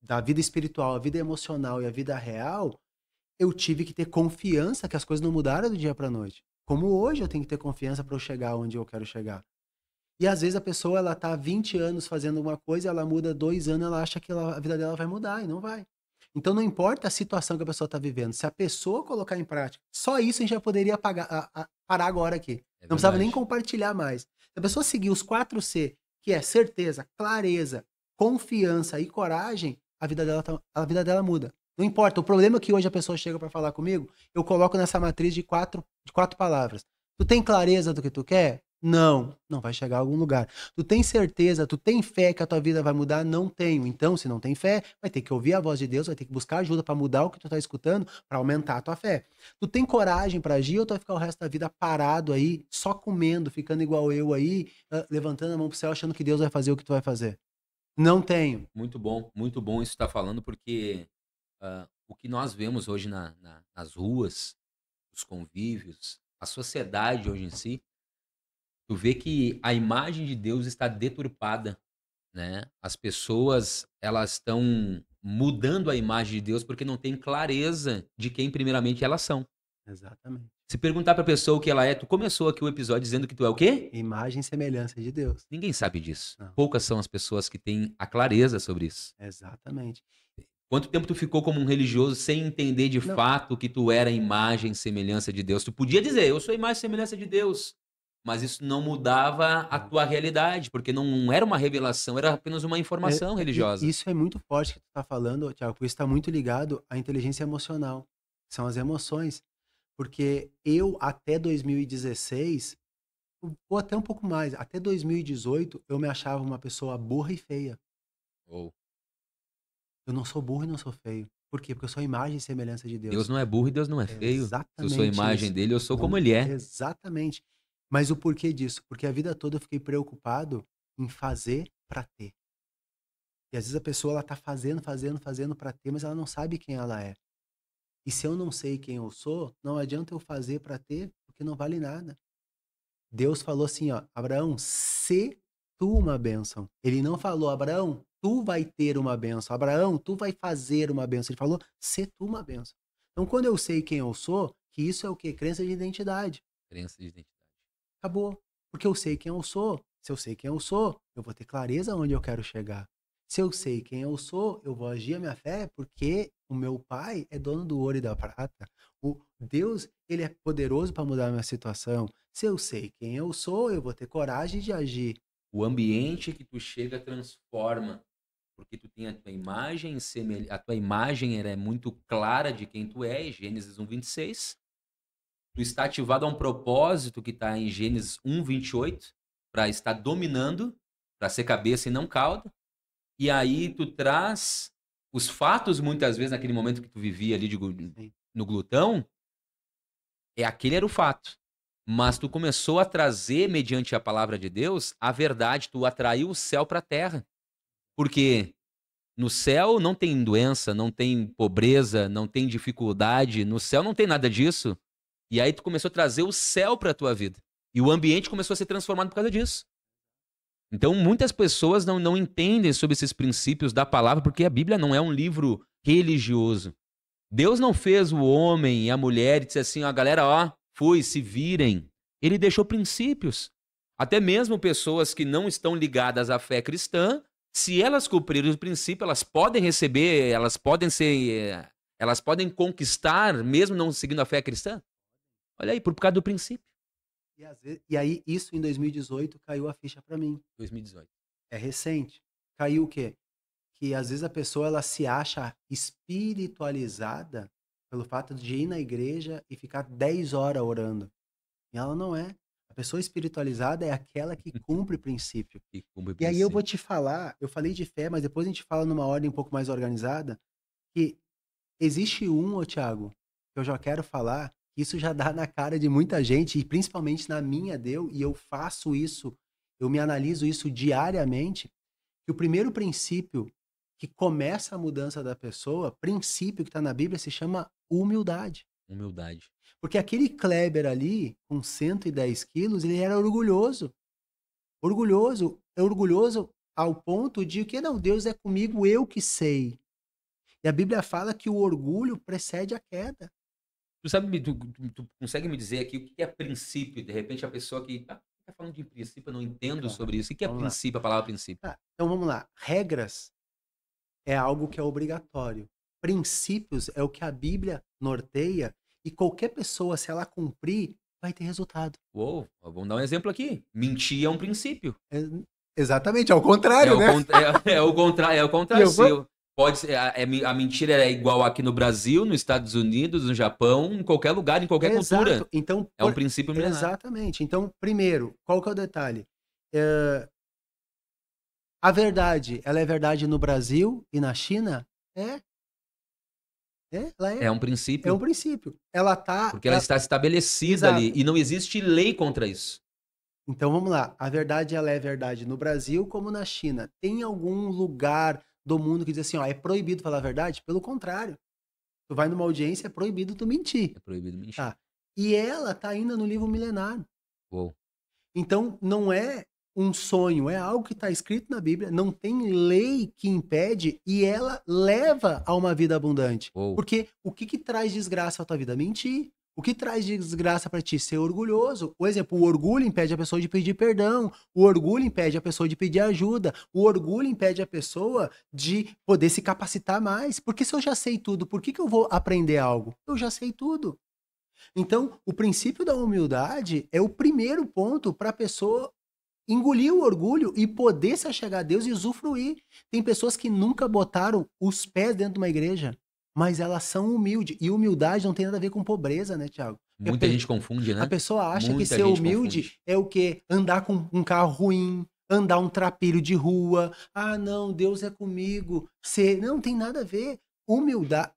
da vida espiritual, a vida emocional e a vida real, eu tive que ter confiança que as coisas não mudaram do dia para a noite. Como hoje eu tenho que ter confiança para eu chegar onde eu quero chegar. E às vezes a pessoa, ela tá 20 anos fazendo uma coisa, ela muda 2 anos, ela acha que a vida dela vai mudar, e não vai. Então não importa a situação que a pessoa tá vivendo, se a pessoa colocar em prática, só isso a gente já poderia parar agora aqui. É Não precisava nem verdade. compartilhar mais. Se a pessoa seguir os 4C, que é certeza, clareza, confiança e coragem, a vida dela muda. Não importa, o problema que hoje a pessoa chega para falar comigo, eu coloco nessa matriz de quatro palavras. Tu tem clareza do que tu quer? Não, não vai chegar a algum lugar. Tu tem certeza, tu tem fé que a tua vida vai mudar? Não tenho. Então, se não tem fé, vai ter que ouvir a voz de Deus, vai ter que buscar ajuda para mudar o que tu tá escutando, para aumentar a tua fé. Tu tem coragem para agir ou tu vai ficar o resto da vida parado aí, só comendo, ficando igual eu aí, levantando a mão pro céu achando que Deus vai fazer o que tu vai fazer? Não tenho. Muito bom isso que tá falando, porque o que nós vemos hoje nas ruas, os convívios, a sociedade hoje em si, tu vê que a imagem de Deus está deturpada, né? As pessoas, elas estão mudando a imagem de Deus porque não tem clareza de quem primeiramente elas são. Exatamente. Se perguntar pra pessoa o que ela é, tu começou aqui o episódio dizendo que tu é o quê? Imagem e semelhança de Deus. Ninguém sabe disso. Não. Poucas são as pessoas que têm a clareza sobre isso. Exatamente. Quanto tempo tu ficou como um religioso sem entender de Não. fato que tu era imagem e semelhança de Deus? Tu podia dizer, eu sou imagem e semelhança de Deus, mas isso não mudava a tua realidade, porque não era uma revelação, era apenas uma informação religiosa. Isso é muito forte que tu tá falando, Thiago, porque isso está muito ligado à inteligência emocional. São as emoções. Porque eu, até 2016, ou até um pouco mais, até 2018, eu me achava uma pessoa burra e feia. Ou, Eu não sou burro e não sou feio. Por quê? Porque eu sou a imagem e semelhança de Deus Deus. não é burro e Deus não é É feio. Se eu sou a exatamente imagem isso. dele, eu sou Não, como ele é. exatamente. Mas o porquê disso? Porque a vida toda eu fiquei preocupado em fazer para ter. E às vezes a pessoa ela tá fazendo para ter, mas ela não sabe quem ela é. E se eu não sei quem eu sou, não adianta eu fazer para ter, porque não vale nada. Deus falou assim, ó, Abraão, se tu uma bênção. Ele não falou, Abraão, tu vai ter uma bênção. Abraão, tu vai fazer uma bênção. Ele falou, se tu uma bênção. Então, quando eu sei quem eu sou, que isso é o quê? Crença de identidade. Crença de identidade. Acabou. Porque eu sei quem eu sou. Se eu sei quem eu sou, eu vou ter clareza onde eu quero chegar. Se eu sei quem eu sou, eu vou agir a minha fé porque o meu pai é dono do ouro e da prata. O Deus, ele é poderoso para mudar a minha situação. Se eu sei quem eu sou, eu vou ter coragem de agir. O ambiente que tu chega transforma, porque tu tem a tua imagem, a tua imagem ela é muito clara de quem tu é, Gênesis 1:26. Tu está ativado a um propósito que está em Gênesis 1:28, para estar dominando, para ser cabeça e não cauda. E aí tu traz os fatos, muitas vezes, naquele momento que tu vivia ali Sim. no glutão, aquele era o fato. Mas tu começou a trazer, mediante a palavra de Deus, a verdade, tu atraiu o céu para a terra. Porque no céu não tem doença, não tem pobreza, não tem dificuldade, no céu não tem nada disso. E aí tu começou a trazer o céu para a tua vida. E o ambiente começou a ser transformado por causa disso. Então, muitas pessoas não entendem sobre esses princípios da palavra, porque a Bíblia não é um livro religioso. Deus não fez o homem e a mulher e disse assim, ó, galera, ó, se virem. Ele deixou princípios. Até mesmo pessoas que não estão ligadas à fé cristã, se elas cumprirem o princípio, elas podem receber, elas podem conquistar, mesmo não seguindo a fé cristã. Olha aí, por causa do princípio. E aí, isso em 2018 caiu a ficha para mim. 2018. É recente. Caiu o quê? Que às vezes a pessoa ela se acha espiritualizada pelo fato de ir na igreja e ficar 10 horas orando. E ela não é. A pessoa espiritualizada é aquela que cumpre princípio. E aí eu vou te falar, eu falei de fé, mas depois a gente fala numa ordem um pouco mais organizada, que existe Thiago, que eu já quero falar, que isso já dá na cara de muita gente, e principalmente na minha e eu faço isso, eu me analiso isso diariamente, que o primeiro princípio que começa a mudança da pessoa, princípio que está na Bíblia, se chama humildade. Humildade. Porque aquele Kleber ali, com 110 quilos, ele era orgulhoso. Orgulhoso ao ponto de que, não, Deus é comigo, eu que sei. E a Bíblia fala que o orgulho precede a queda. Tu consegue me dizer aqui o que é princípio? De repente a pessoa que tá falando de princípio, eu não entendo sobre isso. O que é princípio, a palavra princípio? Então vamos lá. Regras é algo que é obrigatório. Princípios é o que a Bíblia norteia e qualquer pessoa, se ela cumprir, vai ter resultado. Uou, vamos dar um exemplo aqui. Mentir é um princípio. Exatamente, ao contrário, né? É o contrário. Pode ser, a mentira é igual aqui no Brasil, nos Estados Unidos, no Japão, em qualquer lugar, em qualquer cultura. Exato. Então, É um princípio milenar. exatamente. Então, primeiro, qual que é o detalhe? A verdade, ela é verdade no Brasil e na China? É. Ela É um é um princípio, princípio. Ela tá. porque ela está estabelecida ali Exato. e não existe lei contra isso. Então vamos lá. A verdade, ela é verdade no Brasil como na China. Tem algum lugar do mundo que diz assim, ó, é proibido falar a verdade? Pelo contrário. Tu vai numa audiência, é proibido tu mentir. É proibido mentir. Tá. E ela tá ainda no livro milenar. Uou. Então não é um sonho, é algo que está escrito na Bíblia, não tem lei que impede e ela leva a uma vida abundante. Uou. Porque o que traz desgraça à tua vida? Mentir. O que traz desgraça para ti? Ser orgulhoso. Por exemplo, o orgulho impede a pessoa de pedir perdão. O orgulho impede a pessoa de pedir ajuda. O orgulho impede a pessoa de poder se capacitar mais. Porque se eu já sei tudo, por que eu vou aprender algo? Eu já sei tudo. Então, o princípio da humildade é o primeiro ponto para a pessoa engolir o orgulho e poder se achegar a Deus e usufruir. Tem pessoas que nunca botaram os pés dentro de uma igreja, mas elas são humildes. E humildade não tem nada a ver com pobreza, né, Thiago? Muita gente confunde, né? A pessoa acha que Muita ser gente humilde confunde. é o quê? Andar com um carro ruim, andar um trapilho de rua. Ah, não, Deus é comigo. Não tem nada a ver. Humildade.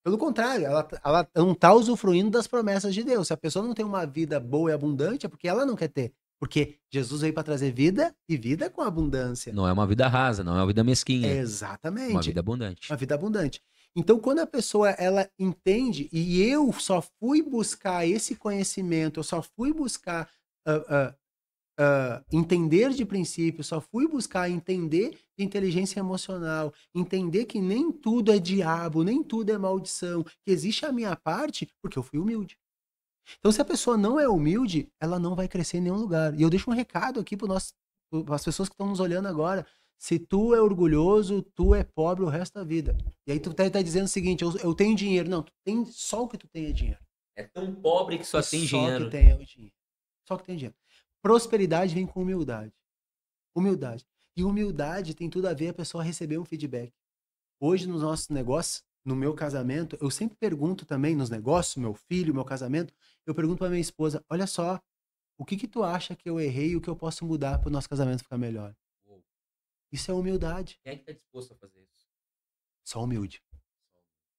Pelo contrário, ela não está usufruindo das promessas de Deus. Se a pessoa não tem uma vida boa e abundante, é porque ela não quer ter. Porque Jesus veio para trazer vida e vida com abundância. Não é uma vida rasa, não é uma vida mesquinha. Exatamente. Uma vida abundante. Uma vida abundante. Então, quando a pessoa ela entende, e eu só fui buscar esse conhecimento, eu só fui buscar entender de princípio, só fui buscar entender de inteligência emocional, entender que nem tudo é diabo, nem tudo é maldição, que existe a minha parte, porque eu fui humilde. Então, se a pessoa não é humilde, ela não vai crescer em nenhum lugar. E eu deixo um recado aqui para as pessoas que estão nos olhando agora. Se tu é orgulhoso, tu é pobre o resto da vida. E aí tu tá dizendo o seguinte, eu tenho dinheiro. Não, tu tem, só o que tu tem é dinheiro. É tão pobre que só tem dinheiro. Só que tem é o dinheiro. Só que tem dinheiro. Prosperidade vem com humildade. Humildade. E humildade tem tudo a ver a pessoa receber um feedback. Hoje, nos nossos negócios, no meu casamento, eu sempre pergunto também nos negócios, meu filho, meu casamento, eu pergunto para minha esposa, olha só, o que tu acha que eu errei e o que eu posso mudar para o nosso casamento ficar melhor? Isso é humildade. Quem é que tá disposto a fazer isso? Só humilde.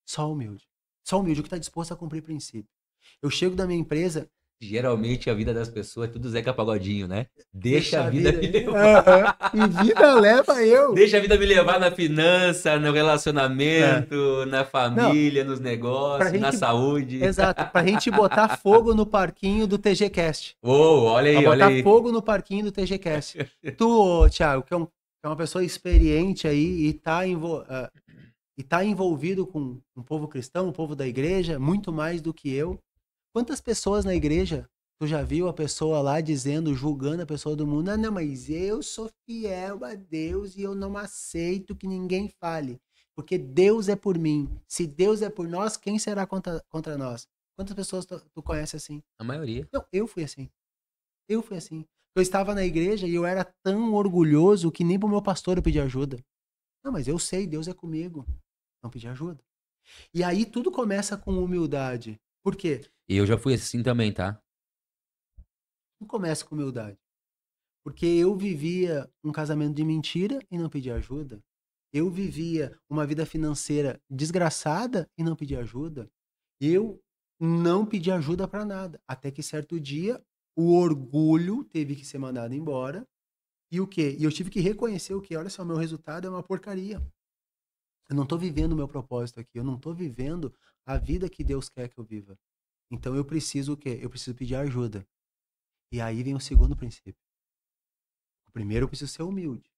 Só humilde. Só humilde, o que está disposto a cumprir princípio. Eu chego da minha empresa... Geralmente a vida das pessoas é tudo Zeca Pagodinho, né? Deixa a vida me levar. E vida leva eu. Deixa a vida me levar na finança, no relacionamento, na família, nos negócios, na saúde. Exato, pra gente botar fogo no parquinho do TGCast. Olha aí, olha aí. Botar fogo no parquinho do TGCast. Tu, Thiago, que é uma pessoa experiente aí e tá envolvido com um povo cristão, um povo da igreja, muito mais do que eu. Quantas pessoas na igreja tu já viu a pessoa lá dizendo, julgando a pessoa do mundo? Não, mas eu sou fiel a Deus e eu não aceito que ninguém fale. Porque Deus é por mim. Se Deus é por nós, quem será contra nós? Quantas pessoas tu conhece assim? A maioria. Não, eu fui assim. Eu fui assim. Eu estava na igreja e eu era tão orgulhoso que nem pro meu pastor eu pedi ajuda. Não, mas eu sei, Deus é comigo. Não pedi ajuda. E aí tudo começa com humildade. Por quê? Eu já fui assim também, tá? Tudo começa com humildade. Porque eu vivia um casamento de mentira e não pedi ajuda. Eu vivia uma vida financeira desgraçada e não pedi ajuda. Eu não pedi ajuda para nada. Até que certo dia, o orgulho teve que ser mandado embora. E o quê? E eu tive que reconhecer o quê? Olha só, meu resultado é uma porcaria. Eu não tô vivendo o meu propósito aqui. Eu não tô vivendo a vida que Deus quer que eu viva. Então eu preciso o quê? Eu preciso pedir ajuda. E aí vem o segundo princípio. O primeiro eu preciso ser humilde.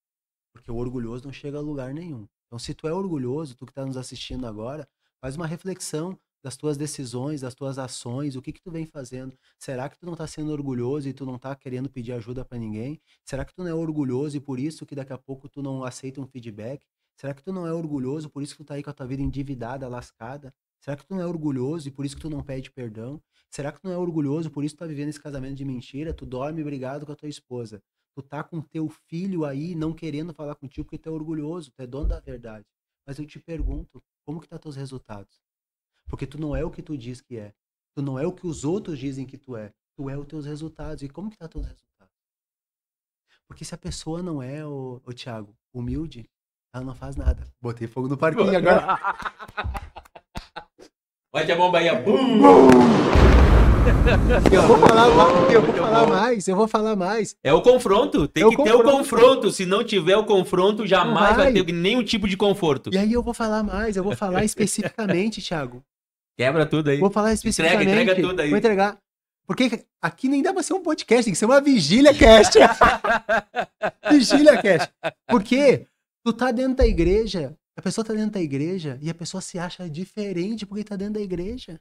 Porque o orgulhoso não chega a lugar nenhum. Então se tu é orgulhoso, tu que está nos assistindo agora, faz uma reflexão das tuas decisões, das tuas ações, o que tu vem fazendo. Será que tu não está sendo orgulhoso e tu não está querendo pedir ajuda para ninguém? Será que tu não é orgulhoso e por isso que daqui a pouco tu não aceita um feedback? Será que tu não é orgulhoso por isso que tu tá aí com a tua vida endividada, lascada? Será que tu não é orgulhoso e por isso que tu não pede perdão? Será que tu não é orgulhoso por isso que tu tá vivendo esse casamento de mentira? Tu dorme brigado com a tua esposa. Tu tá com teu filho aí não querendo falar contigo porque tu é orgulhoso, tu é dono da verdade. Mas eu te pergunto, como que tá teus resultados? Porque tu não é o que tu diz que é. Tu não é o que os outros dizem que tu é. Tu é os teus resultados. E como que tá teus resultados? Porque se a pessoa não é, o Thiago, humilde, ela não faz nada. Botei fogo no parquinho agora. Bate a bomba aí, ó. Eu vou falar mais. É o confronto, tem É o que ter o confronto. confronto. Se não tiver o confronto, jamais vai vai. ter nenhum tipo de conforto. E aí eu vou falar mais, eu vou falar especificamente, Thiago. Quebra tudo aí. Vou falar especificamente. Entrega tudo aí. Vou entregar. Porque aqui nem dá pra ser um podcast, tem que ser uma vigília cast. Vigília cast. Porque tu tá dentro da igreja, a pessoa tá dentro da igreja e a pessoa se acha diferente porque tá dentro da igreja.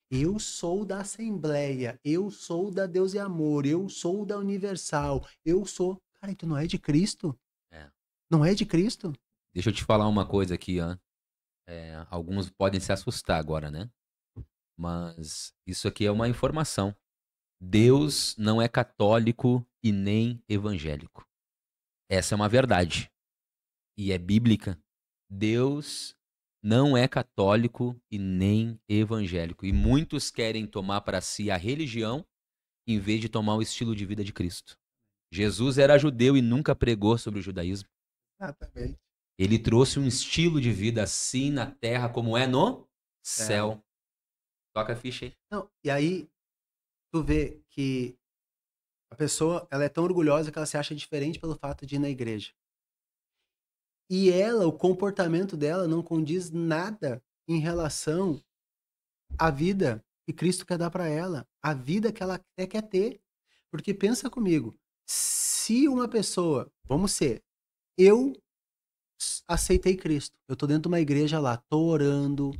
Eu sou da Assembleia, eu sou da Deus e Amor, eu sou da Universal, eu sou... Cara, e tu não é de Cristo? É. Não é de Cristo? Deixa eu te falar uma coisa aqui, ó. Alguns podem se assustar agora, né? Mas isso aqui é uma informação. Deus não é católico e nem evangélico. Essa é uma verdade. E é bíblica. Deus não é católico e nem evangélico. E muitos querem tomar para si a religião em vez de tomar o estilo de vida de Cristo. Jesus era judeu e nunca pregou sobre o judaísmo. Exatamente. Ele trouxe um estilo de vida assim na terra como é no céu. Toca a ficha aí. Não, e aí tu vê que a pessoa, ela é tão orgulhosa que ela se acha diferente pelo fato de ir na igreja. E ela, o comportamento dela não condiz nada em relação à vida que Cristo quer dar para ela, a vida que ela até quer ter. Porque pensa comigo, se uma pessoa, vamos ser, eu aceitei Cristo, eu tô dentro de uma igreja lá, tô orando,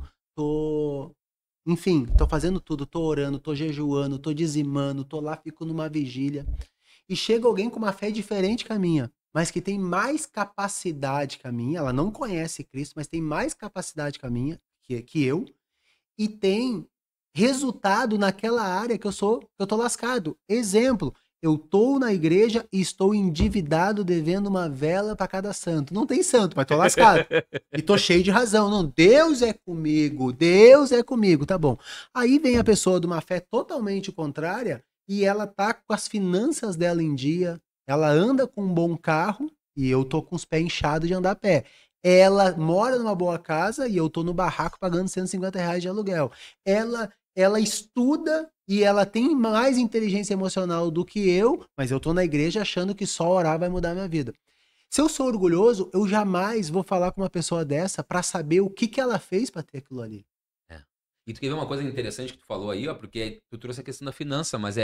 enfim, tô fazendo tudo, tô orando, tô jejuando, tô dizimando, tô lá, fico numa vigília. E chega alguém com uma fé diferente que a minha, mas que tem mais capacidade que a minha, ela não conhece Cristo, mas tem mais capacidade que a minha, que eu, e tem resultado naquela área que eu tô lascado. Exemplo, eu tô na igreja e estou endividado devendo uma vela para cada santo. Não tem santo, mas tô lascado. E tô cheio de razão. Não, Deus é comigo, tá bom. Aí vem a pessoa de uma fé totalmente contrária e ela tá com as finanças dela em dia, ela anda com um bom carro e eu tô com os pés inchados de andar a pé. Ela mora numa boa casa e eu tô no barraco pagando R$ 150 de aluguel. Ela estuda e ela tem mais inteligência emocional do que eu, mas eu tô na igreja achando que só orar vai mudar a minha vida. Se eu sou orgulhoso, eu jamais vou falar com uma pessoa dessa pra saber o que ela fez pra ter aquilo ali. É. E tu quer ver uma coisa interessante que tu falou aí, ó, porque tu trouxe a questão da finança, mas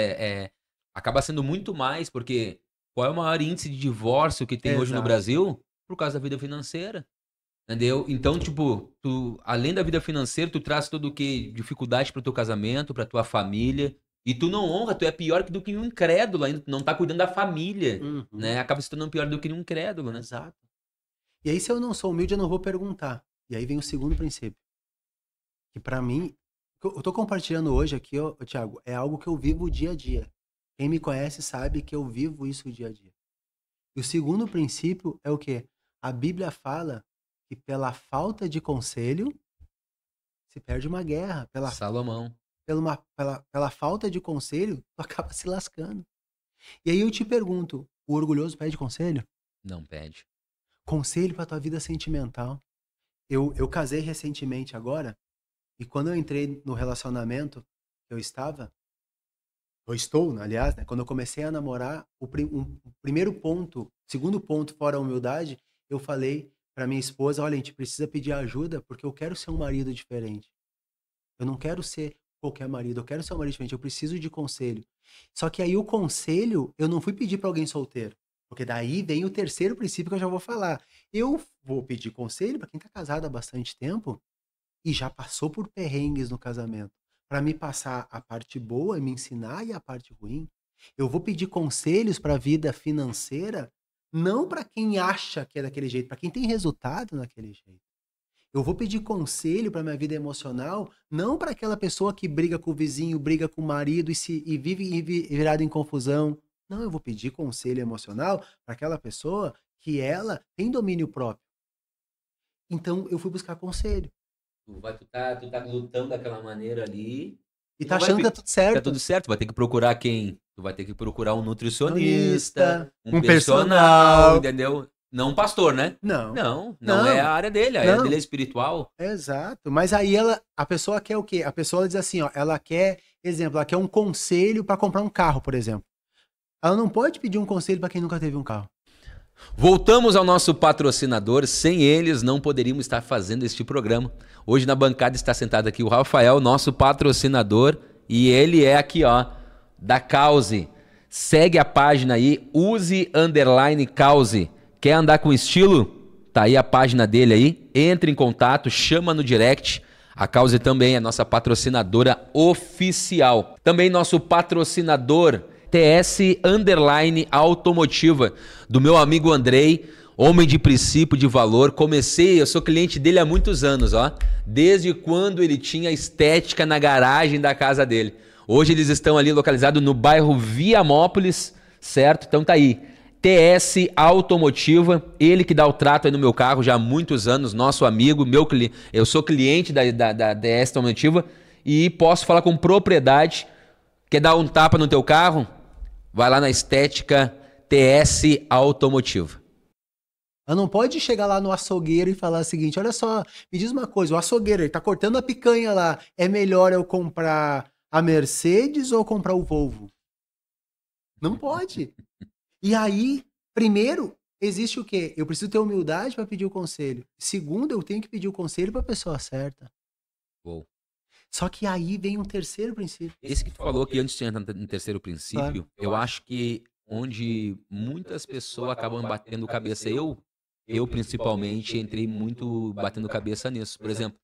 acaba sendo muito mais, porque qual é o maior índice de divórcio que tem hoje no Exato. Brasil? Por causa da vida financeira. Entendeu? Então, tipo, tu, além da vida financeira, tu traz tudo o que? Dificuldade pro teu casamento, pra tua família. E tu não honra, tu é pior do que um incrédulo ainda. Tu não tá cuidando da família, né? Acaba se tornando pior do que um incrédulo, né? Exato. E aí, se eu não sou humilde, eu não vou perguntar. E aí vem o segundo princípio. Que pra mim, eu tô compartilhando hoje aqui, ó, Thiago, é algo que eu vivo dia a dia. Quem me conhece sabe que eu vivo isso dia a dia. E o segundo princípio é o quê? A Bíblia fala que pela falta de conselho se perde uma guerra. Salomão. Pela falta de conselho, tu acaba se lascando. E aí eu te pergunto, o orgulhoso pede conselho? Não pede. Conselho pra tua vida sentimental. Eu casei recentemente agora, e quando eu entrei no relacionamento que eu estava, eu estou, aliás, né? Quando eu comecei a namorar, o primeiro ponto, segundo ponto, fora a humildade, eu falei pra minha esposa, olha, a gente precisa pedir ajuda porque eu quero ser um marido diferente. Eu não quero ser qualquer marido, eu quero ser um marido diferente, eu preciso de conselho. Só que aí o conselho, eu não fui pedir pra alguém solteiro, porque daí vem o terceiro princípio que eu já vou falar. Eu vou pedir conselho pra quem tá casado há bastante tempo e já passou por perrengues no casamento, para me passar a parte boa e me ensinar e a parte ruim. Eu vou pedir conselhos para a vida financeira, não para quem acha que é daquele jeito, para quem tem resultado naquele jeito. Eu vou pedir conselho para minha vida emocional, não para aquela pessoa que briga com o vizinho, briga com o marido e vive virado em confusão. Não, eu vou pedir conselho emocional para aquela pessoa que ela tem domínio próprio. Então eu fui buscar conselho. Tu tá lutando daquela maneira ali E e tá não vai achando que tá tudo tá certo. tudo certo, vai ter que procurar quem? Tu vai ter que procurar um nutricionista, Nutricionista, um um personal, personal. entendeu? Não um pastor, né? Não, Não é a não, área dele, a área dele é não. espiritual. Exato. Mas aí a pessoa quer o quê? A pessoa diz assim, ó, ela quer, exemplo, ela quer um conselho para comprar um carro, por exemplo. Ela não pode pedir um conselho para quem nunca teve um carro. Voltamos ao nosso patrocinador, sem eles não poderíamos estar fazendo este programa. Hoje na bancada está sentado aqui o Rafael, nosso patrocinador, e ele é aqui, ó, da Cause. Segue a página aí, use_Cause. Quer andar com estilo? Tá aí a página dele aí. Entre em contato, chama no direct. A Cause também é nossa patrocinadora oficial. Também nosso patrocinador TS Underline Automotiva, do meu amigo Andrei, homem de princípio, de valor. Eu sou cliente dele há muitos anos, ó. Desde quando ele tinha estética na garagem da casa dele. Hoje eles estão ali localizados no bairro Viamópolis, certo? Então tá aí. TS Automotiva, ele que dá o trato aí no meu carro já há muitos anos, nosso amigo, eu sou cliente da TS Automotiva e posso falar com propriedade. Quer dar um tapa no teu carro? Vai lá na Estética TS Automotiva. Ela não pode chegar lá no açougueiro e falar o seguinte, olha só, me diz uma coisa, o açougueiro, ele tá cortando a picanha lá, é melhor eu comprar a Mercedes ou comprar o Volvo? Não pode. E aí, primeiro, existe o quê? Eu preciso ter humildade para pedir o conselho. Segundo, eu tenho que pedir o conselho para a pessoa certa. Uou. Só que aí vem um terceiro princípio. Esse que tu falou que antes tinha um terceiro princípio, Claro. eu acho que onde muitas pessoas acabam batendo cabeça, eu principalmente entrei muito batendo cabeça nisso. Por exemplo,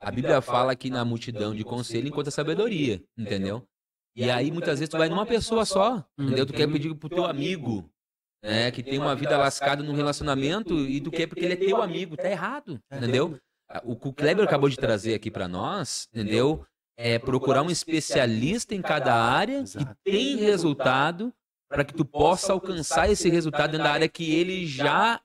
a Bíblia fala que na multidão de conselho encontra sabedoria, entendeu? E aí muitas vezes tu vai numa pessoa só, entendeu? Tu quer pedir pro teu amigo, né, que tem uma vida lascada num relacionamento e tu quer porque ele é teu amigo, tá errado, entendeu? O que o Kleber acabou de trazer aqui pra nós, entendeu? É procurar um especialista em cada área que Exato. tem resultado para que tu possa alcançar esse resultado dentro da área que ele já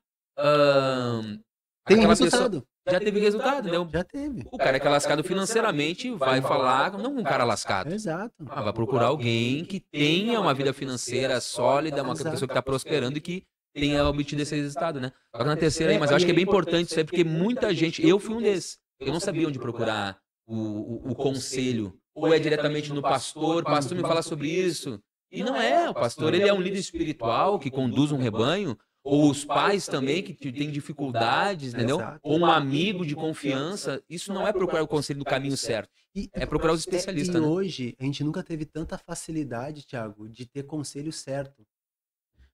Tem aquela resultado. pessoa já teve resultado, entendeu? Já teve. O cara que é lascado financeiramente vai falar, não com um cara lascado. Exato. Vai procurar alguém que tenha uma vida financeira sólida, uma Exato. pessoa que está prosperando e que tenha obtido esse resultado, né? Só que na terceira aí, mas eu acho que é bem importante isso aí, porque muita gente, eu fui um desses, eu não sabia onde procurar o conselho. Ou é diretamente no pastor, pastor me fala sobre isso. E não é, o pastor ele é um líder espiritual que conduz um rebanho, ou os pais também que têm dificuldades, entendeu? Exato. Ou um amigo de confiança. Isso não é procurar o conselho no caminho certo. É procurar os especialistas, E né? hoje, a gente nunca teve tanta facilidade, Thiago, de ter conselho certo.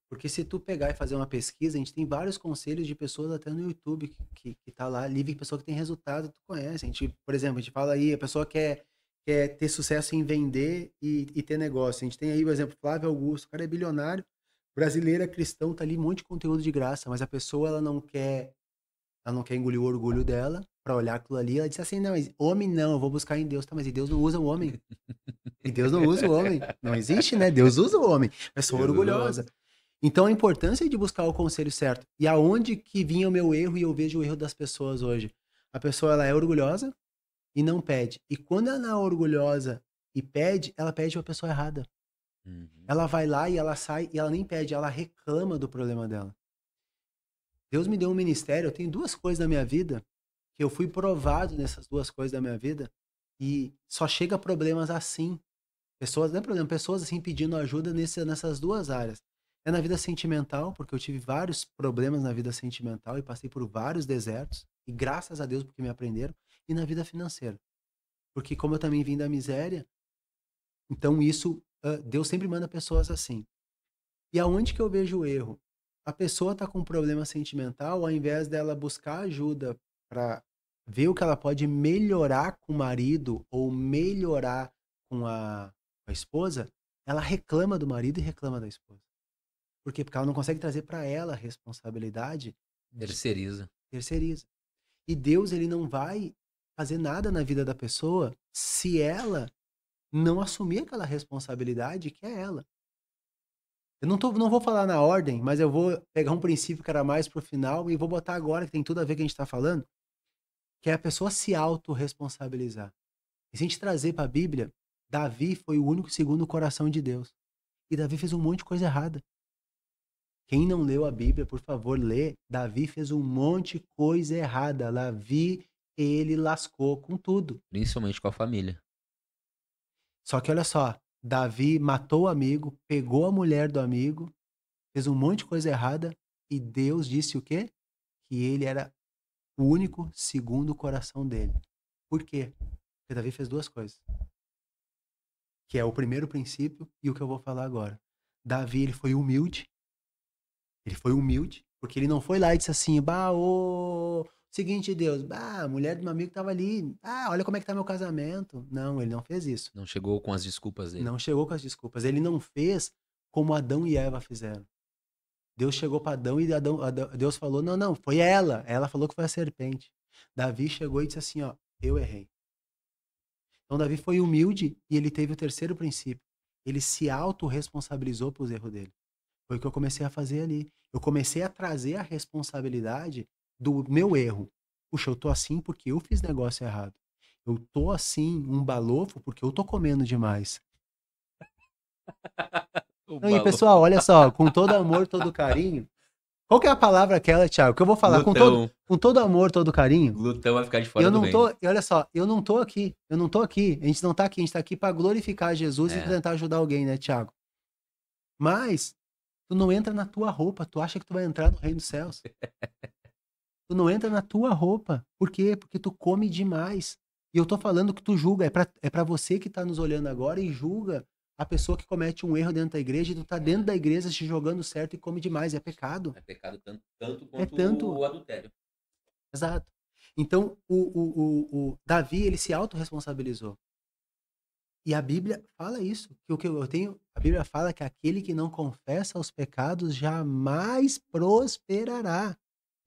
Porque se tu pegar e fazer uma pesquisa, a gente tem vários conselhos de pessoas até no YouTube que tá lá, livre, pessoa que tem resultado, tu conhece. A gente, por exemplo, a gente fala aí, a pessoa quer ter sucesso em vender e ter negócio. A gente tem aí, por exemplo, Flávio Augusto, o cara é bilionário, brasileiro, é cristão, tá ali um monte de conteúdo de graça, mas a pessoa, ela não quer engolir o orgulho dela pra olhar aquilo ali. Ela diz assim, não, mas homem não, eu vou buscar em Deus. Tá, mas e Deus não usa o homem. E Deus não usa o homem. Não existe, né? Deus usa o homem. Pessoa orgulhosa. Então a importância de buscar o conselho certo. E aonde que vinha o meu erro e eu vejo o erro das pessoas hoje? A pessoa, ela é orgulhosa e não pede. E quando ela é orgulhosa e pede, ela pede pra pessoa errada. Ela vai lá e ela sai e ela nem pede, ela reclama do problema dela. Deus me deu um ministério, eu tenho duas coisas na minha vida que eu fui provado nessas duas coisas da minha vida e só chega problemas assim. Pessoas, não é problema, pessoas assim pedindo ajuda nessas duas áreas. É na vida sentimental, porque eu tive vários problemas na vida sentimental e passei por vários desertos, e graças a Deus porque me aprenderam, e na vida financeira. Porque como eu também vim da miséria, então isso, Deus sempre manda pessoas assim. E aonde que eu vejo o erro? A pessoa tá com um problema sentimental, ao invés dela buscar ajuda para ver o que ela pode melhorar com o marido ou melhorar com a esposa, ela reclama do marido e reclama da esposa. Por quê? Porque ela não consegue trazer para ela a responsabilidade. Terceiriza. Terceiriza. E Deus, ele não vai fazer nada na vida da pessoa se ela não assumir aquela responsabilidade que é ela. Eu não vou falar na ordem, mas eu vou pegar um princípio que era mais pro final e vou botar agora, que tem tudo a ver com o que a gente tá falando. que é a pessoa se autorresponsabilizar. E se a gente trazer para a Bíblia, Davi foi o único segundo o coração de Deus. E Davi fez um monte de coisa errada. Quem não leu a Bíblia, por favor, lê. Davi fez um monte de coisa errada. Davi, ele lascou com tudo. Principalmente com a família. Só que olha só, Davi matou o amigo, pegou a mulher do amigo, fez um monte de coisa errada e Deus disse o quê? Que ele era o único segundo o coração dele. Por quê? Porque Davi fez duas coisas. Que é o primeiro princípio e o que eu vou falar agora. Davi, ele foi humilde. Ele foi humilde, porque ele não foi lá e disse assim, seguinte, Deus, a mulher do meu amigo tava ali, olha como é que tá meu casamento. Não, ele não fez isso. Não chegou com as desculpas dele. Não chegou com as desculpas. Ele não fez como Adão e Eva fizeram. Deus chegou para Adão e Deus falou, não, foi ela. Ela falou que foi a serpente. Davi chegou e disse assim, eu errei. Então Davi foi humilde e ele teve o terceiro princípio. Ele se autorresponsabilizou pelos erros dele. Foi o que eu comecei a fazer ali. Eu comecei a trazer a responsabilidade do meu erro. Puxa, eu tô assim porque eu fiz negócio errado. Eu tô assim, um balofo, porque eu tô comendo demais. Não, e pessoal, olha só, com todo amor, todo carinho. Qual que é a palavra aquela, Thiago? Que eu vou falar com todo amor, todo carinho. Glutão vai ficar de fora do reino. E olha só, eu não tô aqui. A gente não tá aqui, a gente tá aqui para glorificar Jesus e tentar ajudar alguém, né, Thiago? Mas tu não entra na tua roupa, tu acha que tu vai entrar no reino dos céus. Tu não entra na tua roupa. Por quê? Porque tu come demais. E eu tô falando que tu julga, é pra você que tá nos olhando agora e julga a pessoa que comete um erro dentro da igreja e tu tá dentro da igreja se jogando certo e come demais. É pecado. É pecado tanto quanto o adultério. Exato. Então, o Davi, ele se autorresponsabilizou. E a Bíblia fala isso, que o que eu tenho, a Bíblia fala que aquele que não confessa os pecados jamais prosperará.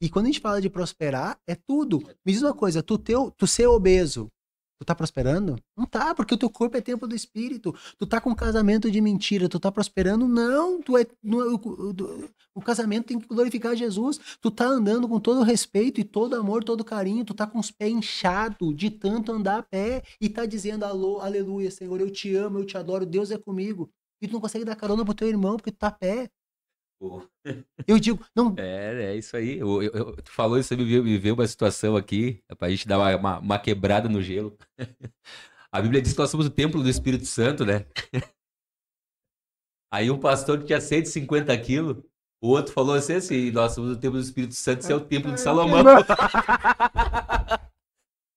E quando a gente fala de prosperar, é tudo. Me diz uma coisa, tu ser obeso, tu tá prosperando? Não tá, porque o teu corpo é templo do Espírito. Tu tá com um casamento de mentira, tu tá prosperando? Não, o casamento tem que glorificar Jesus. Tu tá andando com todo respeito e todo amor, todo carinho, tu tá com os pés inchados de tanto andar a pé e tá dizendo, aleluia, Senhor, eu te amo, eu te adoro, Deus é comigo. E tu não consegue dar carona pro teu irmão porque tu tá a pé. Eu digo, não. É isso aí. Tu falou isso, me veio uma situação aqui, pra gente dar uma quebrada no gelo. A Bíblia diz que nós somos o templo do Espírito Santo, né? Aí um pastor que tinha 150 quilos, o outro falou assim, nós somos o templo do Espírito Santo, isso é o templo de Salomão.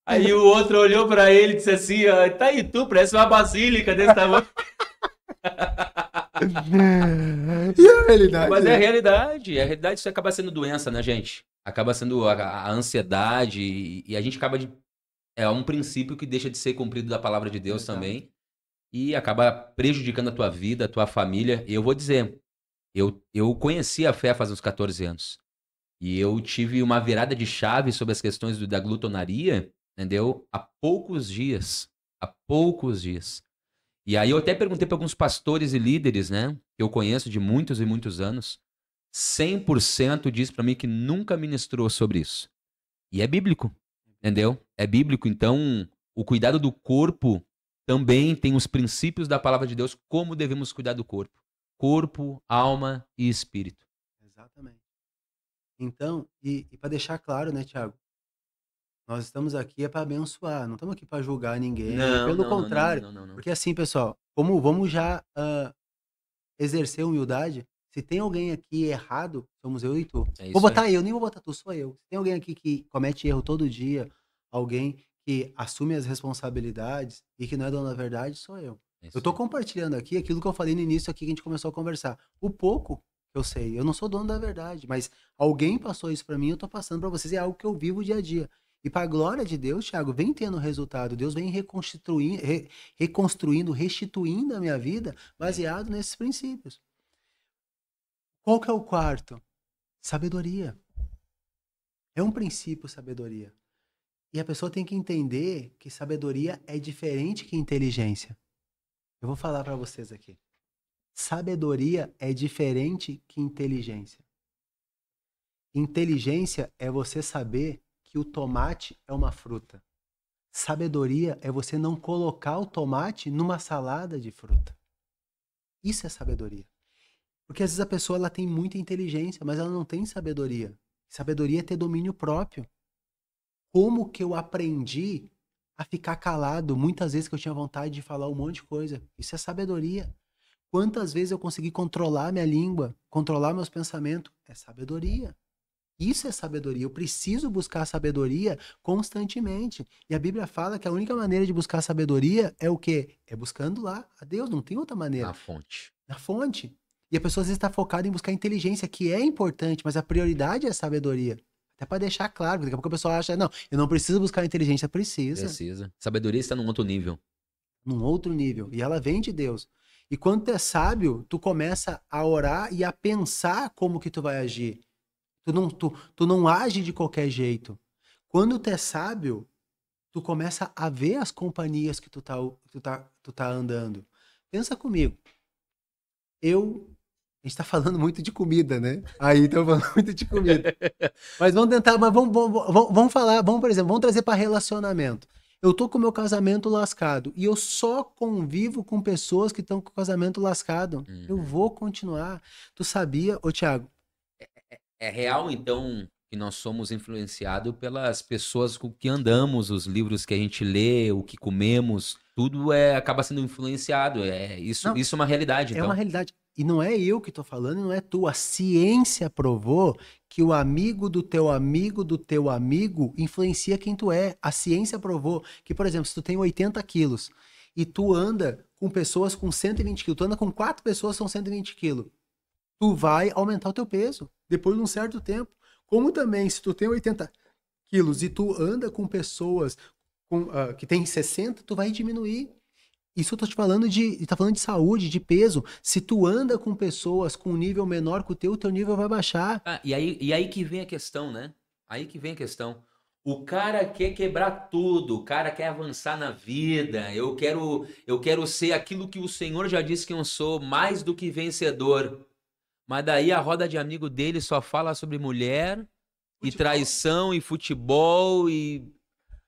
Aí o outro olhou pra ele e disse assim, tá aí tu, parece uma basílica desse tamanho. E a realidade? Mas é a realidade. A realidade, isso acaba sendo doença, né, gente? Acaba sendo a ansiedade e a gente acaba de... É um princípio que deixa de ser cumprido da palavra de Deus também e acaba prejudicando a tua vida, a tua família. E eu vou dizer, eu conheci a fé faz uns 14 anos e eu tive uma virada de chave sobre as questões da glutonaria, entendeu? Há poucos dias. E aí eu até perguntei para alguns pastores e líderes, né, que eu conheço de muitos e muitos anos, 100% diz para mim que nunca ministrou sobre isso. E é bíblico, entendeu? É bíblico, então o cuidado do corpo também tem os princípios da palavra de Deus, como devemos cuidar do corpo. Corpo, alma e espírito. Exatamente. Então, e para deixar claro, né, Thiago? Nós estamos aqui para abençoar, não estamos aqui para julgar ninguém. Pelo contrário, porque assim, pessoal, como vamos já exercer humildade, se tem alguém aqui errado, somos eu e tu. Vou botar eu, nem vou botar tu, sou eu. Se tem alguém aqui que comete erro todo dia, alguém que assume as responsabilidades e que não é dono da verdade, sou eu. Eu tô compartilhando aqui aquilo que eu falei no início aqui que a gente começou a conversar. O pouco que eu sei, eu não sou dono da verdade, mas alguém passou isso para mim, eu tô passando para vocês, é algo que eu vivo dia a dia. E para a glória de Deus, Thiago, vem tendo resultado. Deus vem reconstruindo, restituindo a minha vida baseado nesses princípios. Qual que é o quarto? Sabedoria. É um princípio, sabedoria. E a pessoa tem que entender que sabedoria é diferente que inteligência. Eu vou falar para vocês aqui. Sabedoria é diferente que inteligência. Inteligência é você saber que o tomate é uma fruta. Sabedoria é você não colocar o tomate numa salada de fruta. Isso é sabedoria. Porque às vezes a pessoa ela tem muita inteligência, mas ela não tem sabedoria. Sabedoria é ter domínio próprio. Como que eu aprendi a ficar calado muitas vezes que eu tinha vontade de falar um monte de coisa? Isso é sabedoria. Quantas vezes eu consegui controlar minha língua, controlar meus pensamentos? É sabedoria. Isso é sabedoria. Eu preciso buscar sabedoria constantemente. E a Bíblia fala que a única maneira de buscar sabedoria é o quê? É buscando lá a Deus, não tem outra maneira. Na fonte. Na fonte. E a pessoa às vezes está focada em buscar inteligência, que é importante, mas a prioridade é a sabedoria. Até para deixar claro, porque daqui a pouco a pessoa acha, não, eu não preciso buscar inteligência. Precisa. Precisa. Sabedoria está num outro nível. Num outro nível. E ela vem de Deus. E quando tu é sábio, tu começa a orar e a pensar como que tu vai agir. Tu não age de qualquer jeito. Quando tu é sábio, tu começa a ver as companhias que tu tá andando. Pensa comigo. A gente tá falando muito de comida, né? Aí estamos falando muito de comida. Mas vamos tentar, mas vamos falar, por exemplo, vamos trazer para relacionamento. Eu tô com o meu casamento lascado e eu só convivo com pessoas que estão com o casamento lascado. Eu vou continuar. Tu sabia, ô Thiago? É real, então, que nós somos influenciados pelas pessoas com que andamos, os livros que a gente lê, o que comemos, tudo acaba sendo influenciado. Isso é uma realidade, então. É uma realidade. E não é eu que tô falando, não é tu. A ciência provou que o amigo do teu amigo do teu amigo influencia quem tu é. A ciência provou que, por exemplo, se tu tem 80 quilos e tu anda com pessoas com 120 quilos, tu anda com 4 pessoas com 120 quilos, tu vai aumentar o teu peso depois de um certo tempo. Como também, se tu tem 80 quilos e tu anda com pessoas que tem 60, tu vai diminuir. Isso eu tô te falando tá falando de saúde, de peso. Se tu anda com pessoas com um nível menor que o teu nível vai baixar. E aí que vem a questão, né? Aí que vem a questão. O cara quer quebrar tudo, o cara quer avançar na vida. Eu quero ser aquilo que o Senhor já disse que eu sou, mais do que vencedor. Mas daí a roda de amigo dele só fala sobre mulher, e traição, e futebol, e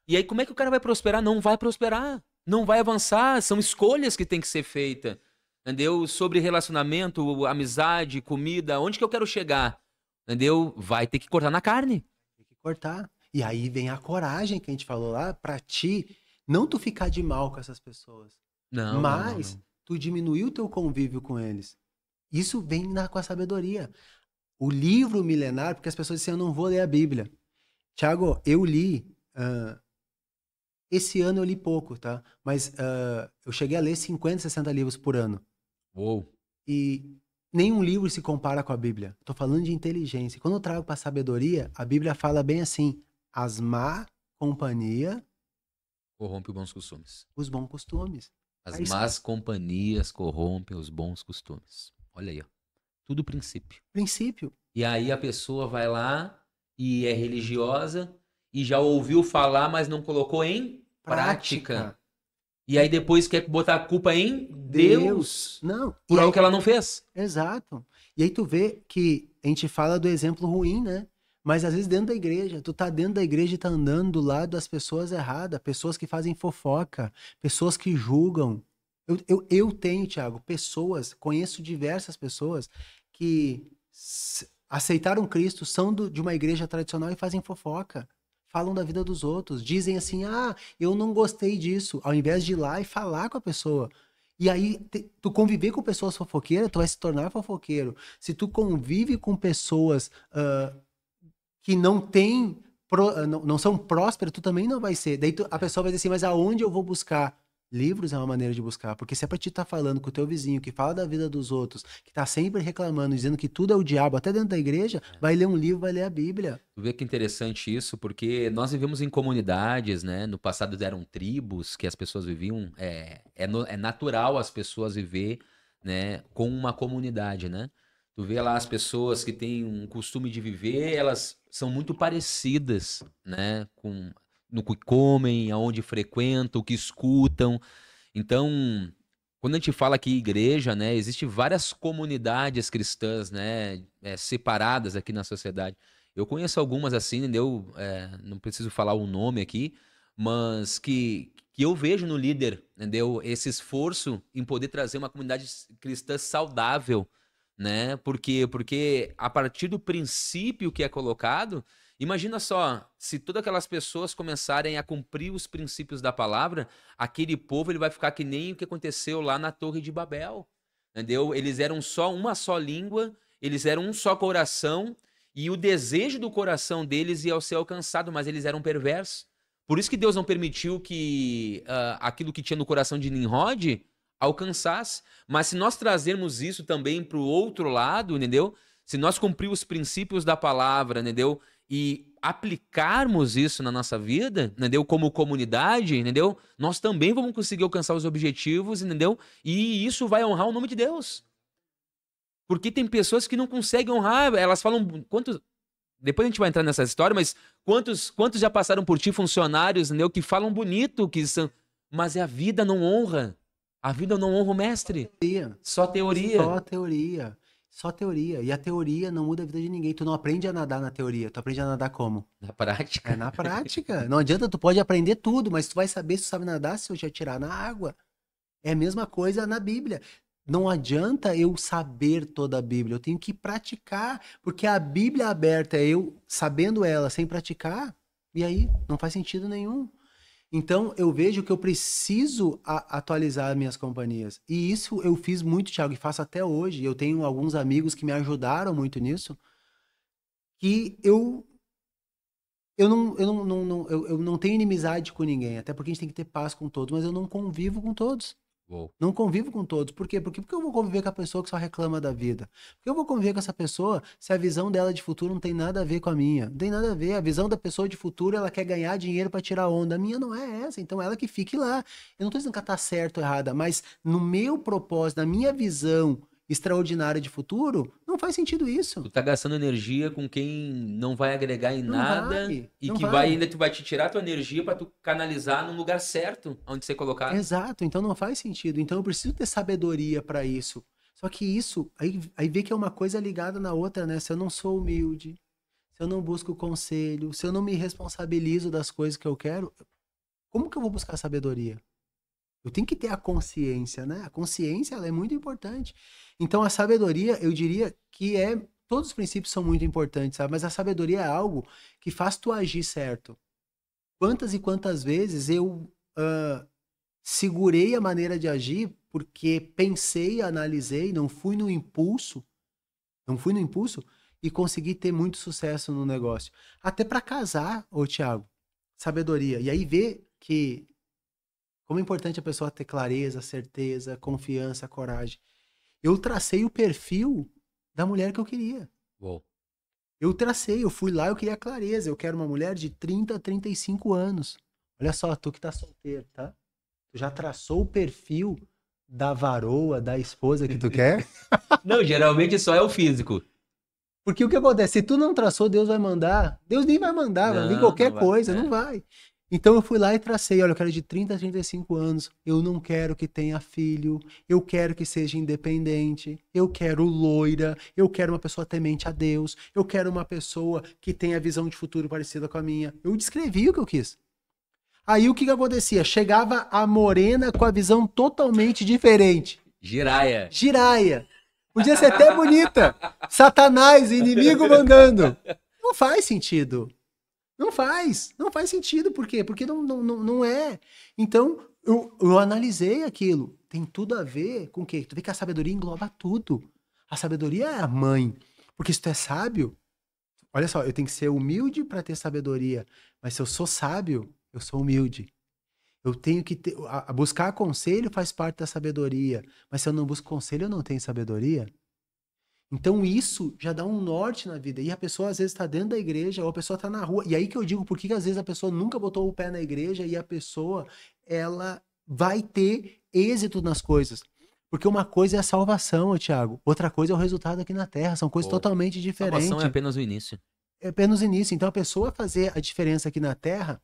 aí como é que o cara vai prosperar? Não vai prosperar, não vai avançar, são escolhas que tem que ser feitas, entendeu? Sobre relacionamento, amizade, comida, onde que eu quero chegar, entendeu? Vai ter que cortar na carne. Tem que cortar. E aí vem a coragem que a gente falou lá, pra ti, não tu ficar de mal com essas pessoas, mas tu diminuir o teu convívio com eles. Isso vem com a sabedoria. O livro milenar, porque as pessoas dizem, eu não vou ler a Bíblia. Tiago, eu li... esse ano eu li pouco, tá? Mas eu cheguei a ler 50, 60 livros por ano. Uou. E nenhum livro se compara com a Bíblia. Tô falando de inteligência. Quando eu trago para sabedoria, a Bíblia fala bem assim, as má companhia corrompe os bons costumes. Os bons costumes. As más companhias corrompem os bons costumes. Olha aí, ó. Tudo princípio. Princípio. E aí a pessoa vai lá e é religiosa e já ouviu falar, mas não colocou em prática. E aí depois quer botar a culpa em Deus. Não. Por algo que ela não fez. Exato. E aí tu vê que a gente fala do exemplo ruim, né? Mas às vezes dentro da igreja, tu tá dentro da igreja e tá andando do lado das pessoas erradas, pessoas que fazem fofoca, pessoas que julgam. Eu tenho, Thiago, conheço diversas pessoas que aceitaram Cristo, são de uma igreja tradicional e fazem fofoca. Falam da vida dos outros, dizem assim, eu não gostei disso, ao invés de ir lá e falar com a pessoa. E aí, tu conviver com pessoas fofoqueiras, tu vai se tornar fofoqueiro. Se tu convive com pessoas que não são prósperas, tu também não vai ser. Daí a pessoa vai dizer assim, mas aonde eu vou buscar? Livros é uma maneira de buscar, porque se é pra ti estar falando com o teu vizinho, que fala da vida dos outros, que tá sempre reclamando, dizendo que tudo é o diabo, até dentro da igreja, vai ler um livro, vai ler a Bíblia. Tu vê que interessante isso, porque nós vivemos em comunidades, né? No passado eram tribos que as pessoas viviam, é natural as pessoas viver, né, com uma comunidade, né? Tu vê lá as pessoas que têm um costume de viver, elas são muito parecidas, né, no que comem, aonde frequentam, o que escutam. Então, quando a gente fala aqui igreja, né, existe várias comunidades cristãs, né, separadas aqui na sociedade. Eu conheço algumas assim, entendeu? Não preciso falar o nome aqui, mas que eu vejo no líder, entendeu? Esse esforço em poder trazer uma comunidade cristã saudável, né? Porque a partir do princípio que é colocado, imagina só, se todas aquelas pessoas começarem a cumprir os princípios da palavra, aquele povo ele vai ficar que nem o que aconteceu lá na Torre de Babel, entendeu? Eles eram só uma só língua, eles eram um só coração, e o desejo do coração deles ia ser alcançado, mas eles eram perversos. Por isso que Deus não permitiu que aquilo que tinha no coração de Nimrod alcançasse. Mas se nós trazermos isso também para o outro lado, entendeu? Se nós cumprirmos os princípios da palavra, entendeu? E aplicarmos isso na nossa vida, entendeu? Como comunidade, entendeu? Nós também vamos conseguir alcançar os objetivos, entendeu? E isso vai honrar o nome de Deus. Porque tem pessoas que não conseguem honrar, elas falam quantos. Depois a gente vai entrar nessa história, mas quantos já passaram por ti, funcionários, entendeu? Que falam bonito, que são. Mas a vida não honra. A vida não honra o mestre. Só teoria. Só teoria. Só teoria. E a teoria não muda a vida de ninguém. Tu não aprende a nadar na teoria. Tu aprende a nadar como? Na prática. É na prática. Não adianta, tu pode aprender tudo, mas tu vai saber se tu sabe nadar se eu te atirar na água. É a mesma coisa na Bíblia. Não adianta eu saber toda a Bíblia, eu tenho que praticar, porque a Bíblia aberta, eu sabendo ela sem praticar, e aí não faz sentido nenhum. Então eu vejo que eu preciso atualizar minhas companhias. E isso eu fiz muito, Thiago, e faço até hoje. Eu tenho alguns amigos que me ajudaram muito nisso, que eu não tenho inimizade com ninguém, até porque a gente tem que ter paz com todos, mas eu não convivo com todos. Uou. Não convivo com todos. Por quê? Porque eu vou conviver com a pessoa que só reclama da vida? Porque eu vou conviver com essa pessoa se a visão dela de futuro não tem nada a ver com a minha? Não tem nada a ver. A visão da pessoa de futuro, ela quer ganhar dinheiro para tirar onda. A minha não é essa. Então ela que fique lá. Eu não tô dizendo que ela tá certa ou errada, mas no meu propósito, na minha visão extraordinária de futuro, não faz sentido isso. Tu tá gastando energia com quem não vai agregar em Não nada vai, e não que vai. ainda tu vai te tirar tua energia pra tu canalizar no lugar certo, onde ser colocado. Exato, então não faz sentido. Então eu preciso ter sabedoria para isso. Só que isso, aí vê que é uma coisa ligada na outra, né? Se eu não sou humilde, se eu não busco conselho, se eu não me responsabilizo das coisas que eu quero, como que eu vou buscar sabedoria? Eu tenho que ter a consciência, né? A consciência, ela é muito importante. Então a sabedoria, eu diria que todos os princípios são muito importantes, sabe? Mas a sabedoria é algo que faz tu agir certo. Quantas e quantas vezes eu segurei a maneira de agir porque pensei, analisei, não fui no impulso e consegui ter muito sucesso no negócio. Até para casar, ô Thiago, sabedoria. E aí ver que como é importante a pessoa ter clareza, certeza, confiança, coragem. Eu tracei o perfil da mulher que eu queria. Uou. Eu fui lá, eu queria clareza. Eu quero uma mulher de 30 a 35 anos. Olha só, tu que tá solteiro, tá? Tu já traçou o perfil da varoa, da esposa que tu quer? Não, geralmente só é o físico. Porque o que acontece? Se tu não traçou, Deus vai mandar. Deus nem vai mandar, vai vir qualquer não vai. coisa, não vai. Então eu fui lá e tracei, olha, eu quero de 30 a 35 anos, eu não quero que tenha filho, eu quero que seja independente, eu quero loira, eu quero uma pessoa temente a Deus, eu quero uma pessoa que tenha visão de futuro parecida com a minha. Eu descrevi o que eu quis. Aí o que acontecia? Chegava a morena com a visão totalmente diferente. Giraia. Podia ser até bonita. Satanás, inimigo mandando. Não faz sentido. Não faz sentido. Por quê? Porque não é. Então, eu analisei aquilo. Tem tudo a ver com o quê? Tu vê que a sabedoria engloba tudo. A sabedoria é a mãe. Porque se tu é sábio, olha só, eu tenho que ser humilde para ter sabedoria. Mas se eu sou sábio, eu sou humilde. Eu tenho que ter, buscar conselho faz parte da sabedoria. Mas se eu não busco conselho, eu não tenho sabedoria. Então isso já dá um norte na vida. E a pessoa às vezes está dentro da igreja ou a pessoa está na rua. E aí que eu digo por que às vezes a pessoa nunca botou o pé na igreja e a pessoa, ela vai ter êxito nas coisas. Porque uma coisa é a salvação, Thiago. Outra coisa é o resultado aqui na Terra. São coisas totalmente diferentes. Salvação é apenas o início. É apenas o início. Então a pessoa fazer a diferença aqui na Terra,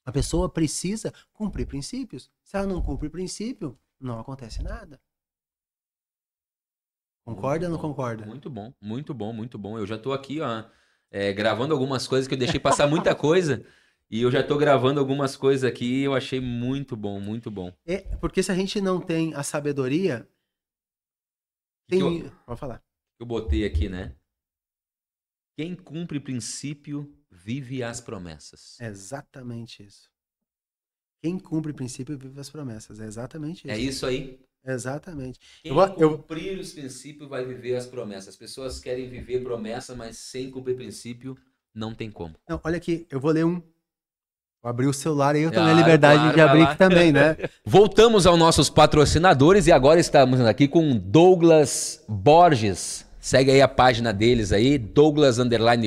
a pessoa precisa cumprir princípios. Se ela não cumpre princípio, não acontece nada. Concorda ou não concorda? Muito bom, muito bom, muito bom. Eu já tô aqui, ó, gravando algumas coisas que eu deixei passar muita coisa. E eu já tô gravando algumas coisas aqui e eu achei muito bom, muito bom. Porque se a gente não tem a sabedoria, Pode falar. Eu botei aqui, né? Quem cumpre princípio vive as promessas. É exatamente isso. Quem cumpre princípio vive as promessas. É exatamente isso. É isso aí. Exatamente. Quem cumprir os princípios vai viver as promessas. As pessoas querem viver promessa, mas sem cumprir princípio, não tem como. Não, olha aqui, eu vou ler um. Vou abrir o celular aí, eu tomei a liberdade de abrir aqui também, né? Voltamos aos nossos patrocinadores e agora estamos aqui com Douglas Borges. Segue aí a página deles aí, Douglas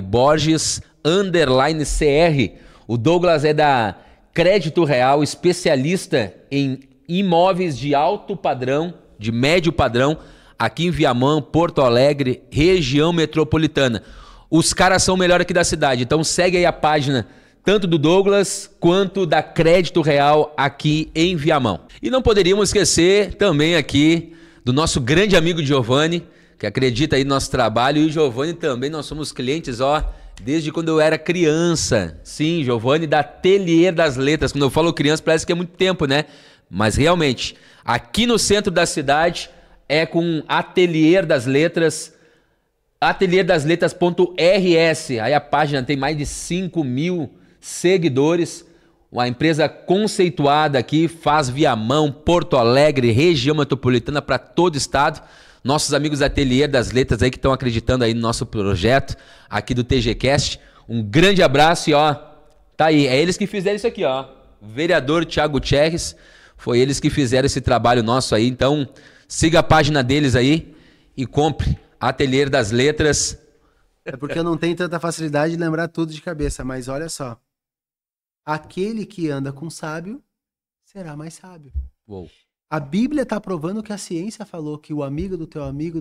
_Borges _CR. O Douglas é da Crédito Real, especialista em imóveis de alto padrão, de médio padrão, aqui em Viamão, Porto Alegre, região metropolitana. Os caras são o melhor aqui da cidade, então segue aí a página tanto do Douglas quanto da Crédito Real aqui em Viamão. E não poderíamos esquecer também aqui do nosso grande amigo Giovanni, que acredita aí no nosso trabalho, e o Giovanni também, nós somos clientes, desde quando eu era criança. Sim, Giovanni da Atelier das Letras. Quando eu falo criança, parece que é muito tempo, né? Mas realmente, aqui no centro da cidade, é com Atelier das Letras, atelierdatletras.rs. Aí a página tem mais de 5.000 seguidores. Uma empresa conceituada aqui, faz Viamão, Porto Alegre, região metropolitana, para todo o estado. Nossos amigos da Atelier das Letras aí que estão acreditando aí no nosso projeto aqui do TGCast. Um grande abraço e tá aí. É eles que fizeram isso aqui, Vereador Thiago Tcherres, foi eles que fizeram esse trabalho nosso aí. Então, siga a página deles aí e compre Atelier das Letras. É porque eu não tenho tanta facilidade de lembrar tudo de cabeça, mas olha só. Aquele que anda com sábio será mais sábio. Uou. A Bíblia está provando que a ciência falou que o amigo do teu amigo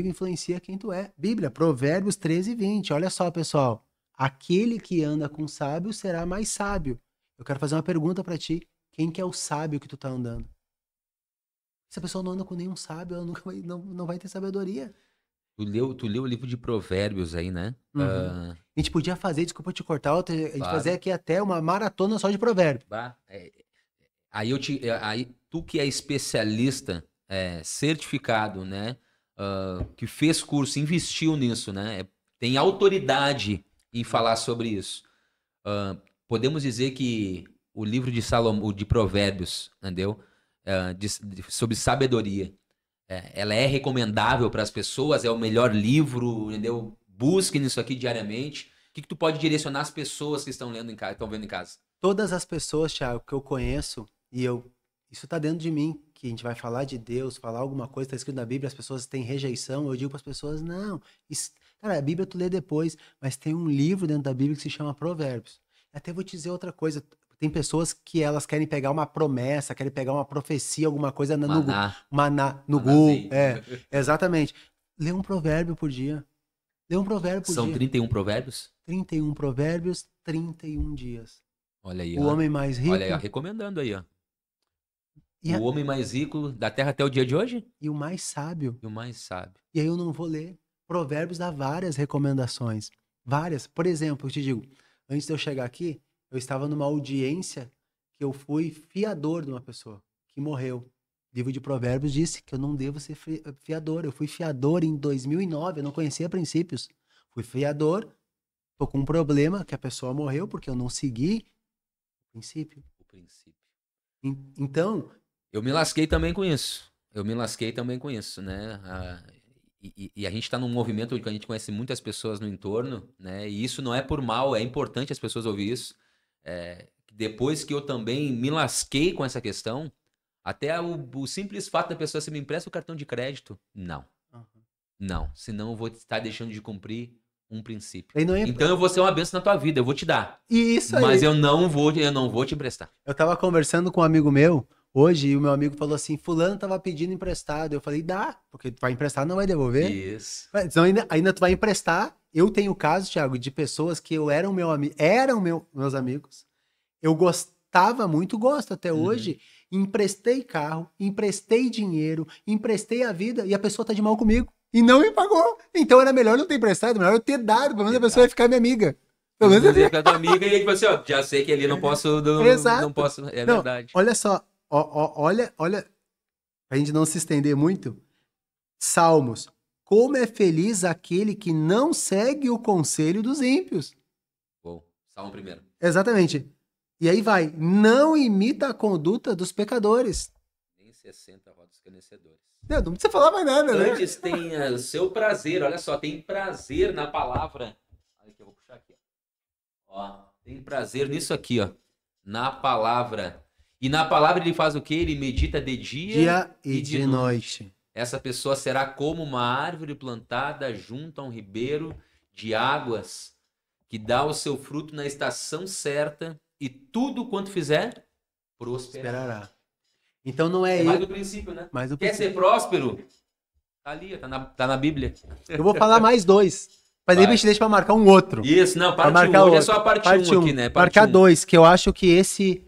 influencia quem tu é. Bíblia, Provérbios 13:20. Olha só, pessoal. Aquele que anda com sábio será mais sábio. Eu quero fazer uma pergunta para ti. Quem que é o sábio que tu tá andando? Se a pessoa não anda com nenhum sábio, ela nunca não vai ter sabedoria. Tu leu o livro de Provérbios aí, né? Uhum. A gente podia fazer, desculpa te cortar, a gente fazer aqui até uma maratona só de Provérbios. Aí tu que é especialista, certificado, né? Que fez curso, investiu nisso, né? Tem autoridade em falar sobre isso. Podemos dizer que o livro de Salomão, de Provérbios, entendeu? Sobre sabedoria, ela é recomendável para as pessoas, é o melhor livro, entendeu? Busque nisso aqui diariamente. O que tu pode direcionar as pessoas que estão lendo em casa, estão vendo em casa? Todas as pessoas, Thiago, que eu conheço, isso tá dentro de mim, que a gente vai falar de Deus, falar alguma coisa, tá escrito na Bíblia, as pessoas têm rejeição, eu digo para as pessoas, não, cara, a Bíblia tu lê depois, mas tem um livro dentro da Bíblia que se chama Provérbios. Até vou te dizer outra coisa, tem pessoas que elas querem pegar uma promessa, querem pegar uma profecia, alguma coisa no Google. Exatamente. Lê um provérbio por dia. Lê um provérbio por dia. São 31 provérbios? 31 provérbios, 31 dias. Olha aí, o homem mais rico. Olha aí, recomendando aí, o homem mais rico da terra até o dia de hoje? E o mais sábio. E aí eu não vou ler. Provérbios dá várias recomendações. Várias. Por exemplo, eu te digo, antes de eu chegar aqui, eu estava numa audiência que eu fui fiador de uma pessoa que morreu. O livro de Provérbios disse que eu não devo ser fiador. Eu fui fiador em 2009, eu não conhecia princípios. Fui fiador, tô com um problema que a pessoa morreu porque eu não segui o princípio. Então... Eu me lasquei também com isso. Né? E a gente está num movimento que a gente conhece muitas pessoas no entorno, né? E isso não é por mal, é importante as pessoas ouvir isso. Depois que eu também me lasquei com essa questão, até o simples fato da pessoa se me empresta o cartão de crédito, não. Não, senão eu vou estar deixando de cumprir um princípio. Então eu vou ser uma bênção na tua vida, eu vou te dar. Isso aí. Mas eu não vou te emprestar. Eu tava conversando com um amigo meu hoje, e o meu amigo falou assim, fulano tava pedindo emprestado. Eu falei, dá, porque tu vai emprestar, não vai devolver. Isso. Então ainda tu vai emprestar. Eu tenho casos, Thiago, de pessoas que eram meus amigos. Eu gostava muito, gosto até hoje. Emprestei carro, emprestei dinheiro, emprestei a vida, e a pessoa tá de mal comigo. e não me pagou. Então era melhor não ter emprestado, melhor eu ter dado, pelo menos a pessoa ia ficar minha amiga. Pelo menos Você fica tua amiga e aí, tipo assim, ó, já sei que ali não posso, Exato. não posso, é Não, verdade. olha só, olha, pra gente não se estender muito, Salmos, como é feliz aquele que não segue o conselho dos ímpios. Bom, Salmo primeiro. Exatamente. E aí vai, não imita a conduta dos pecadores. Nem 60 rodas escarnecedores. Não precisa falar mais nada, né? Antes tem o seu prazer, olha só, tem prazer na palavra. Olha aqui, eu vou puxar aqui. Ó, tem prazer nisso aqui, ó, na palavra. E na palavra ele faz o quê? Ele medita de Dia e de noite. Essa pessoa será como uma árvore plantada junto a um ribeiro de águas, que dá o seu fruto na estação certa, e tudo quanto fizer, prosperará. Esperará. Então não é É mais ele. do princípio, né? Mais do Quer princípio. ser próspero? Tá ali, ó, tá na Bíblia. Eu vou falar mais dois. Mas de Vai. repente deixa pra marcar um outro. Isso, não, Pra parte marcar 1. Hoje é outro. só a parte 1 aqui, né? Parte Marcar 1. dois, que eu acho que esse...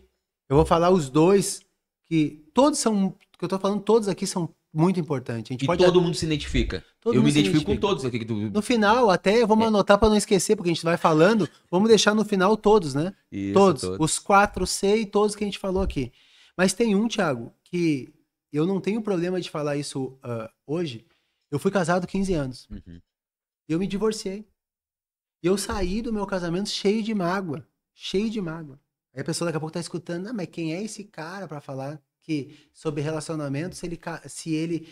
Eu vou falar os dois, que todos são... que eu tô falando, todos aqui são muito importantes. A gente E pode... todo mundo se identifica. Todo Eu mundo me se identifico com identifica. todos aqui que tu... No final, até vamos anotar pra não esquecer, porque a gente vai falando. Vamos deixar no final todos, né? Isso, Todos. todos. Os 4, C e todos que a gente falou aqui. Mas tem um, Thiago, que eu não tenho problema de falar isso hoje. Eu fui casado 15 anos. Uhum. Eu me divorciei. E eu saí do meu casamento cheio de mágoa. Cheio de mágoa. Aí a pessoa daqui a pouco tá escutando, mas quem é esse cara pra falar que sobre relacionamento se ele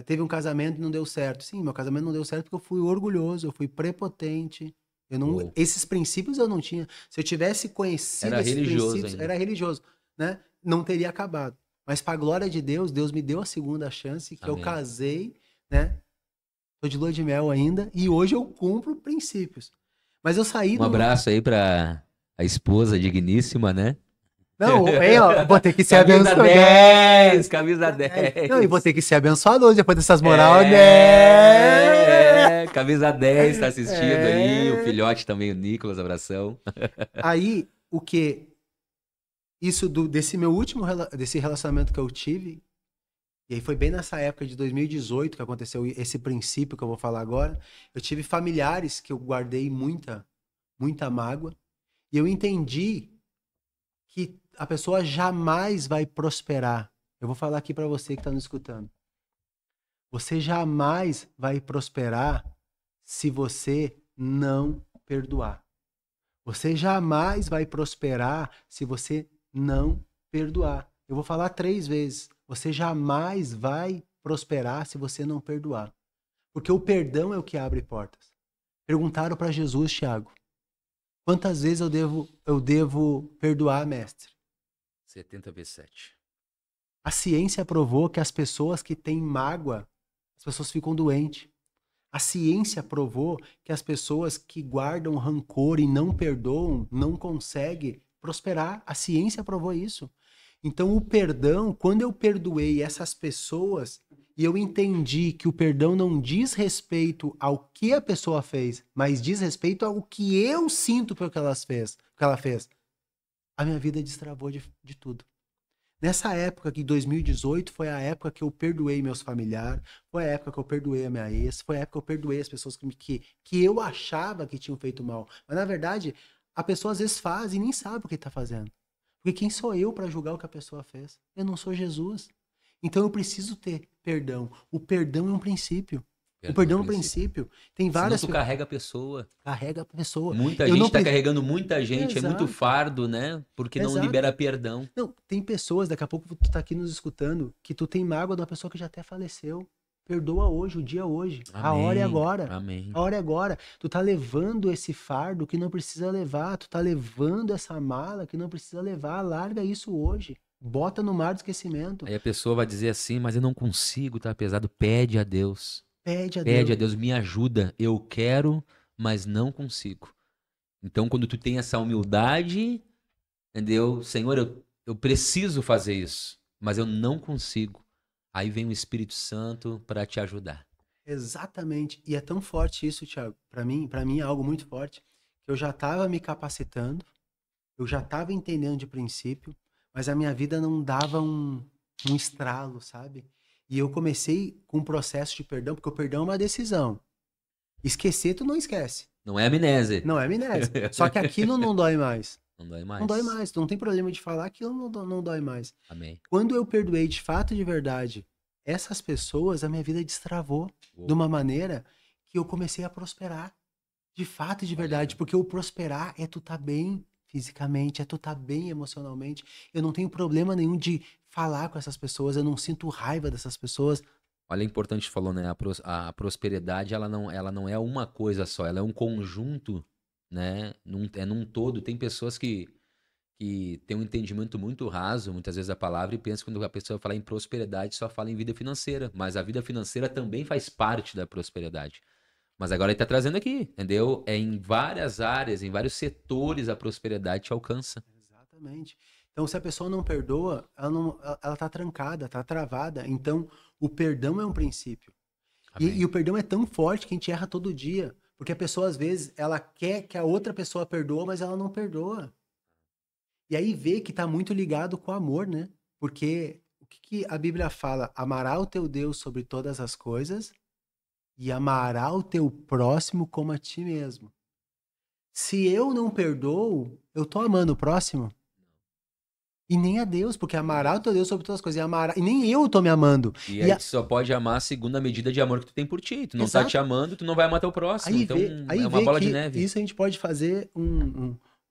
teve um casamento e não deu certo? Sim, meu casamento não deu certo porque eu fui orgulhoso, eu fui prepotente. Uou. Esses princípios eu não tinha. Se eu tivesse conhecido Era esses religioso princípios, ainda. era religioso, né? Não teria acabado. Mas para a glória de Deus, Deus me deu a segunda chance, que eu Amém. casei, né? Tô de lua de mel ainda e hoje eu cumpro princípios. Mas eu saí Um abraço aí pra a esposa digníssima, né? Não, hein, ó, vou ter que ser Camisa abençoado. 10, camisa 10. Não, e vou ter que ser abençoado hoje depois dessas moral, né? Camisa 10 tá assistindo aí, É. o filhote também, o Nicolas, abração. Aí, o que? Isso desse meu último desse relacionamento que eu tive, e aí foi bem nessa época de 2018 que aconteceu esse princípio que eu vou falar agora. Eu tive familiares que eu guardei muita mágoa, e eu entendi que a pessoa jamais vai prosperar. Eu vou falar aqui para você que está nos escutando. Você jamais vai prosperar se você não perdoar. Você jamais vai prosperar se você não perdoar. Eu vou falar 3 vezes. Você jamais vai prosperar se você não perdoar. Porque o perdão é o que abre portas. Perguntaram para Jesus, Thiago, quantas vezes eu devo perdoar, mestre? 70 vezes 7. A ciência provou que as pessoas que têm mágoa, as pessoas ficam doentes. A ciência provou que as pessoas que guardam rancor e não perdoam não conseguem prosperar. A ciência provou isso. Então, o perdão, quando eu perdoei essas pessoas e eu entendi que o perdão não diz respeito ao que a pessoa fez, mas diz respeito ao que eu sinto pelo que ela fez, a minha vida destravou de tudo. Nessa época de 2018 foi a época que eu perdoei meus familiares, foi a época que eu perdoei a minha ex, foi a época que eu perdoei as pessoas que eu achava que tinham feito mal. Mas na verdade, a pessoa às vezes faz e nem sabe o que está fazendo. Porque quem sou eu para julgar o que a pessoa fez? Eu não sou Jesus. Então eu preciso ter perdão. O perdão é um princípio. O perdão é um princípio. Tem várias... Senão tu carrega a pessoa. Carrega a pessoa. Muita Eu gente não tá pre- carregando muita gente, é muito Exato. fardo, né? Porque não Exato. libera perdão. Não, tem pessoas, daqui a pouco tu tá aqui nos escutando, que tu tem mágoa de uma pessoa que já até faleceu. Perdoa hoje, o dia é hoje. A hora é agora. Amém. A hora é agora. Tu tá levando esse fardo que não precisa levar. Tu tá levando essa mala que não precisa levar. Larga isso hoje. Bota no mar do esquecimento. Aí a pessoa vai dizer assim, mas eu não consigo, tá pesado. Pede a Deus. Pede a Pede a Deus. Deus, me ajuda. Eu quero, mas não consigo. Então, quando tu tem essa humildade, entendeu? Senhor, eu preciso fazer isso, mas eu não consigo. Aí vem o Espírito Santo para te ajudar. Exatamente. E é tão forte isso, Thiago. Para mim é algo muito forte. Que eu já estava me capacitando, eu já estava entendendo de princípio, mas a minha vida não dava um estralo, sabe? E eu comecei com um processo de perdão, porque o perdão é uma decisão. Esquecer, tu não esquece. Não é amnésia. Não é amnésia. Só que aquilo não dói mais. Não dói Não dói mais. mais. Tu não tem problema de falar, aquilo não dói mais. Amém. Quando eu perdoei de fato, de verdade, essas pessoas, a minha vida destravou Uou. de uma maneira que eu comecei a prosperar. De fato e de Olha verdade. aí. Porque o prosperar é tu tá bem fisicamente, é tu tá bem emocionalmente. Eu não tenho problema nenhum de falar com essas pessoas, eu não sinto raiva dessas pessoas. Olha, é importante que falou, né? A prosperidade, ela não é uma coisa só, ela é um conjunto, né? É num todo. Tem pessoas que têm um entendimento muito raso, muitas vezes, da palavra, e pensam que quando a pessoa fala em prosperidade, só fala em vida financeira. Mas a vida financeira também faz parte da prosperidade. Mas agora ele está trazendo aqui, entendeu? É em várias áreas, em vários setores a prosperidade te alcança. Exatamente. Então, se a pessoa não perdoa, ela tá trancada, tá travada. Então, o perdão é um princípio. Amém. E o perdão é tão forte que a gente erra todo dia. Porque a pessoa, às vezes, ela quer que a outra pessoa perdoa, mas ela não perdoa. E aí vê que tá muito ligado com o amor, né? Porque o que a Bíblia fala? Amará o teu Deus sobre todas as coisas e amará o teu próximo como a ti mesmo. Se eu não perdoo, eu tô amando o próximo? E nem a Deus, porque amará o teu Deus sobre todas as coisas. E nem eu tô me amando. E E aí a- tu só pode amar segundo a medida de amor que tu tem por ti. Tu não tá te Exato. amando, tu não vai amar teu próximo. Então Aí é uma vê bola de que neve. isso a gente pode fazer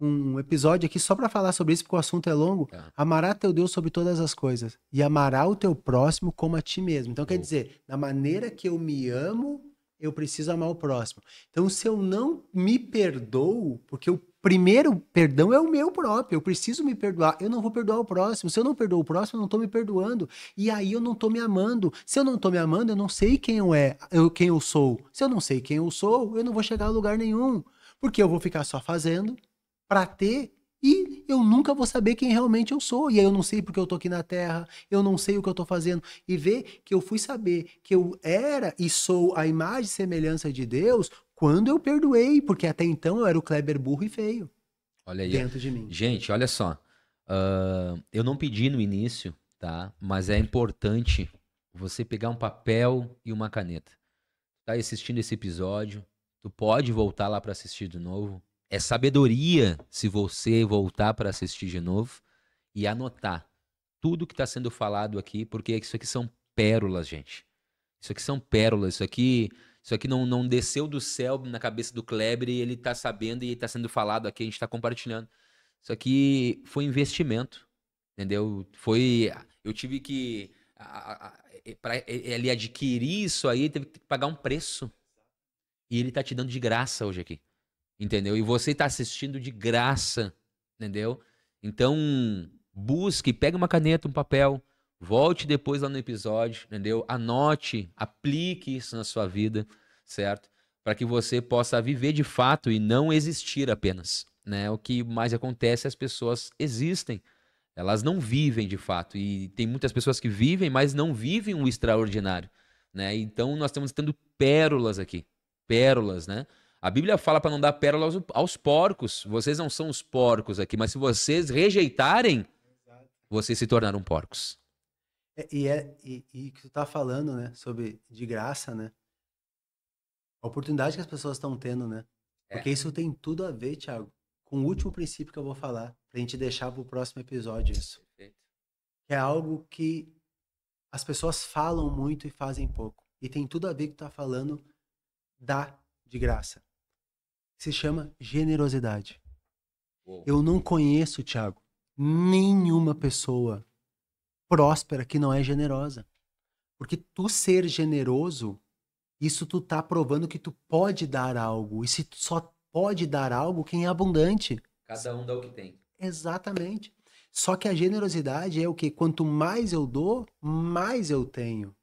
um episódio aqui só para falar sobre isso, porque o assunto é longo. Tá. Amará teu Deus sobre todas as coisas e amará o teu próximo como a ti mesmo. Então, quer Uou. dizer, da maneira que eu me amo, eu preciso amar o próximo. Então, se eu não me perdoo, porque o primeiro perdão é o meu próprio, eu preciso me perdoar, eu não vou perdoar o próximo. Se eu não perdoo o próximo, eu não tô me perdoando. E aí eu não tô me amando. Se eu não tô me amando, eu não sei quem eu sou. Se eu não sei quem eu sou, eu não vou chegar a lugar nenhum. Porque eu vou ficar só fazendo para ter e eu nunca vou saber quem realmente eu sou. E aí eu não sei porque eu tô aqui na Terra, eu não sei o que eu tô fazendo. E ver que eu fui saber que eu era e sou a imagem e semelhança de Deus quando eu perdoei, porque até então eu era o Kleber burro e feio Olha aí, ó. dentro de mim. Gente, olha só. Eu não pedi no início, tá? Mas é importante você pegar um papel e uma caneta. Tá assistindo esse episódio, tu pode voltar lá para assistir de novo. É sabedoria se você voltar para assistir de novo e anotar tudo que está sendo falado aqui, porque isso aqui são pérolas, gente. Isso aqui são pérolas, isso aqui não desceu do céu na cabeça do Kleber e ele tá sabendo e tá sendo falado aqui, a gente tá compartilhando. Isso aqui foi investimento, entendeu? Eu tive que, para ele adquirir isso aí, teve que pagar um preço. E ele tá te dando de graça hoje aqui, entendeu? E você tá assistindo de graça, entendeu? Então, busque, pega uma caneta, um papel, volte depois lá no episódio, entendeu? Anote, aplique isso na sua vida, certo? Para que você possa viver de fato e não existir apenas, né? O que mais acontece, as pessoas existem, elas não vivem de fato. E tem muitas pessoas que vivem, mas não vivem o extraordinário, né? Então, nós estamos tendo pérolas aqui, pérolas, né? A Bíblia fala para não dar pérola aos porcos. Vocês não são os porcos aqui, mas se vocês rejeitarem, vocês se tornaram porcos. E que tu tá falando, né, sobre de graça, né? A oportunidade que as pessoas estão tendo, né? Porque É. isso tem tudo a ver, Thiago, com o último princípio que eu vou falar, pra gente deixar pro próximo episódio isso. Perfeito. Que é algo que as pessoas falam muito e fazem pouco. E tem tudo a ver com o que tu tá falando, dá de graça. Se chama generosidade. Uou. Eu não conheço, Thiago, nenhuma pessoa próspera que não é generosa. Porque tu ser generoso, isso tu tá provando que tu pode dar algo. E se tu só pode dar algo quem é abundante. Cada um dá o que tem. Exatamente. Só que a generosidade é o quê? Quanto mais eu dou, mais eu tenho.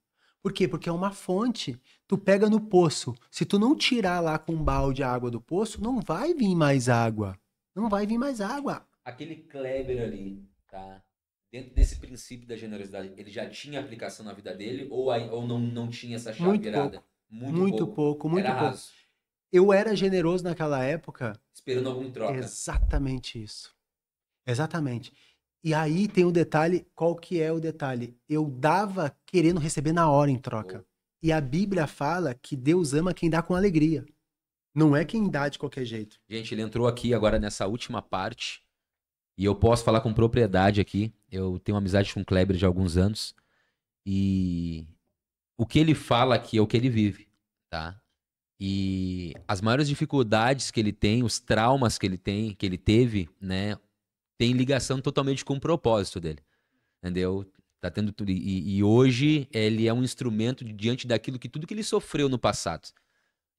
Por quê? Porque é uma fonte. Tu pega no poço. Se tu não tirar lá com um balde a água do poço, não vai vir mais água. Não vai vir mais água. Aquele Kleber ali, tá? Dentro desse princípio da generosidade, ele já tinha aplicação na vida dele ou não tinha essa chave Muito virada? pouco. Muito pouco, muito pouco. Eu era generoso naquela época. Esperando algum troca. Exatamente isso. Exatamente. E aí tem o detalhe, qual que é o detalhe? Eu dava querendo receber na hora em troca. E a Bíblia fala que Deus ama quem dá com alegria. Não é quem dá de qualquer jeito. Gente, ele entrou aqui agora nessa última parte e eu posso falar com propriedade aqui. Eu tenho uma amizade com o Kleber de alguns anos e o que ele fala aqui é o que ele vive, tá? E as maiores dificuldades que ele tem, os traumas que ele tem, que ele teve, né, tem ligação totalmente com o propósito dele, entendeu? Tá tendo tudo e hoje ele é um instrumento diante daquilo que tudo que ele sofreu no passado.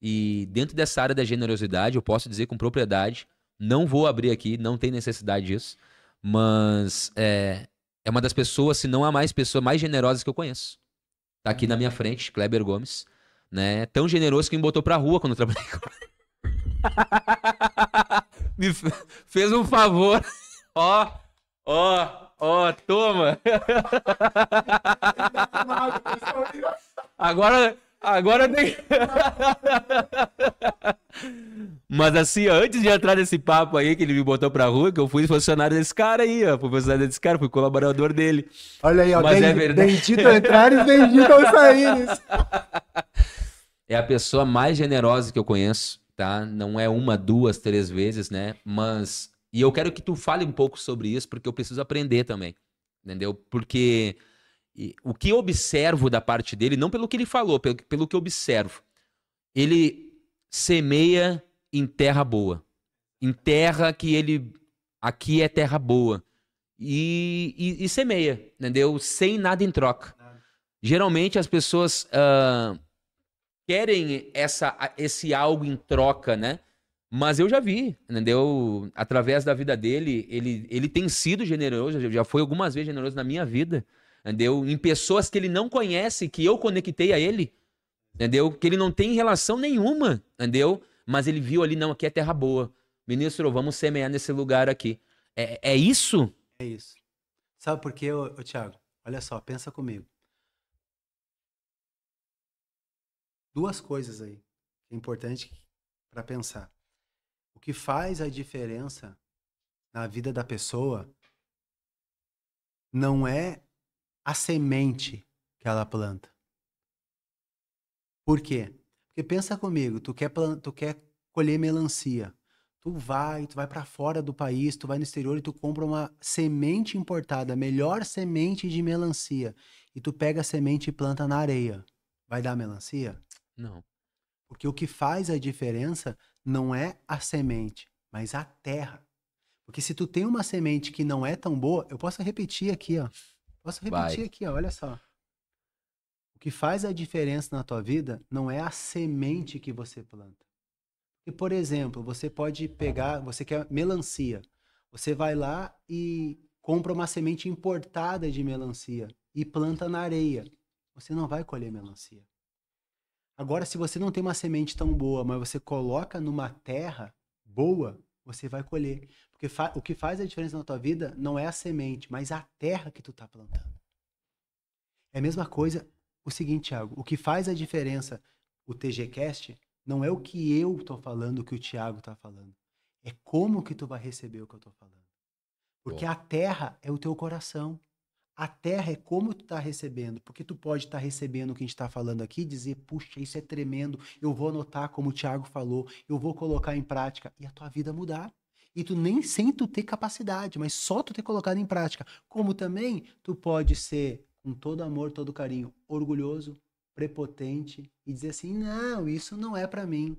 E dentro dessa área da generosidade, eu posso dizer com propriedade, não vou abrir aqui, não tem necessidade disso, mas é uma das pessoas, se não a mais pessoa mais generosa que eu conheço. Tá aqui na minha frente, Kleber Gomes, né? Tão generoso que me botou pra rua quando eu trabalhei com ele. Me fez um favor. Ó, toma. Agora tem. Mas assim, ó, antes de entrar nesse papo aí que ele me botou pra rua, que eu fui funcionário desse cara aí, ó. Fui funcionário desse cara, fui colaborador dele. Olha aí, ó. Mas é verdade. Bendito entrar e bendito ao sair. É a pessoa mais generosa que eu conheço, tá? Não é uma, duas, três vezes, né? Mas. E eu quero que tu fale um pouco sobre isso, porque eu preciso aprender também. Entendeu? Porque o que eu observo da parte dele, não pelo que ele falou, pelo que eu observo, ele semeia em terra boa. Em terra que ele. Aqui é terra boa. E semeia, entendeu? Sem nada em troca. Geralmente as pessoas querem esse algo em troca, né? Mas eu já vi, entendeu? Através da vida dele, ele tem sido generoso, já foi algumas vezes generoso na minha vida, entendeu? Em pessoas que ele não conhece, que eu conectei a ele, entendeu? Que ele não tem relação nenhuma, entendeu? Mas ele viu ali, não, aqui é terra boa. Ministro, vamos semear nesse lugar aqui. É isso? É isso. Sabe por quê, ô Thiago? Olha só, pensa comigo. Duas coisas aí que é importante para pensar. O que faz a diferença na vida da pessoa não é a semente que ela planta. Por quê? Porque pensa comigo, tu quer colher melancia. Tu vai para fora do país, tu vai no exterior e tu compra uma semente importada, a melhor semente de melancia, e tu pega a semente e planta na areia. Vai dar melancia? Não. Porque o que faz a diferença não é a semente, mas a terra. Porque se tu tem uma semente que não é tão boa, eu posso repetir aqui, ó. Olha só. O que faz a diferença na tua vida não é a semente que você planta. E, por exemplo, você pode pegar, você quer melancia. Você vai lá e compra uma semente importada de melancia e planta na areia. Você não vai colher melancia. Agora, se você não tem uma semente tão boa, mas você coloca numa terra boa, você vai colher. Porque o que faz a diferença na tua vida não é a semente, mas a terra que tu tá plantando. É a mesma coisa, o seguinte, Thiago, o que faz a diferença, o TGCast, não é o que eu tô falando, o que o Thiago tá falando. É como que tu vai receber o que eu tô falando. Porque a terra é o teu coração. A terra é como tu tá recebendo, porque tu pode estar recebendo o que a gente está falando aqui e dizer, puxa, isso é tremendo, eu vou anotar como o Thiago falou, eu vou colocar em prática, e a tua vida mudar. E tu nem sem tu ter capacidade, mas só tu ter colocado em prática. Como também tu pode ser, com todo amor, todo carinho, orgulhoso, prepotente, e dizer assim, não, isso não é para mim.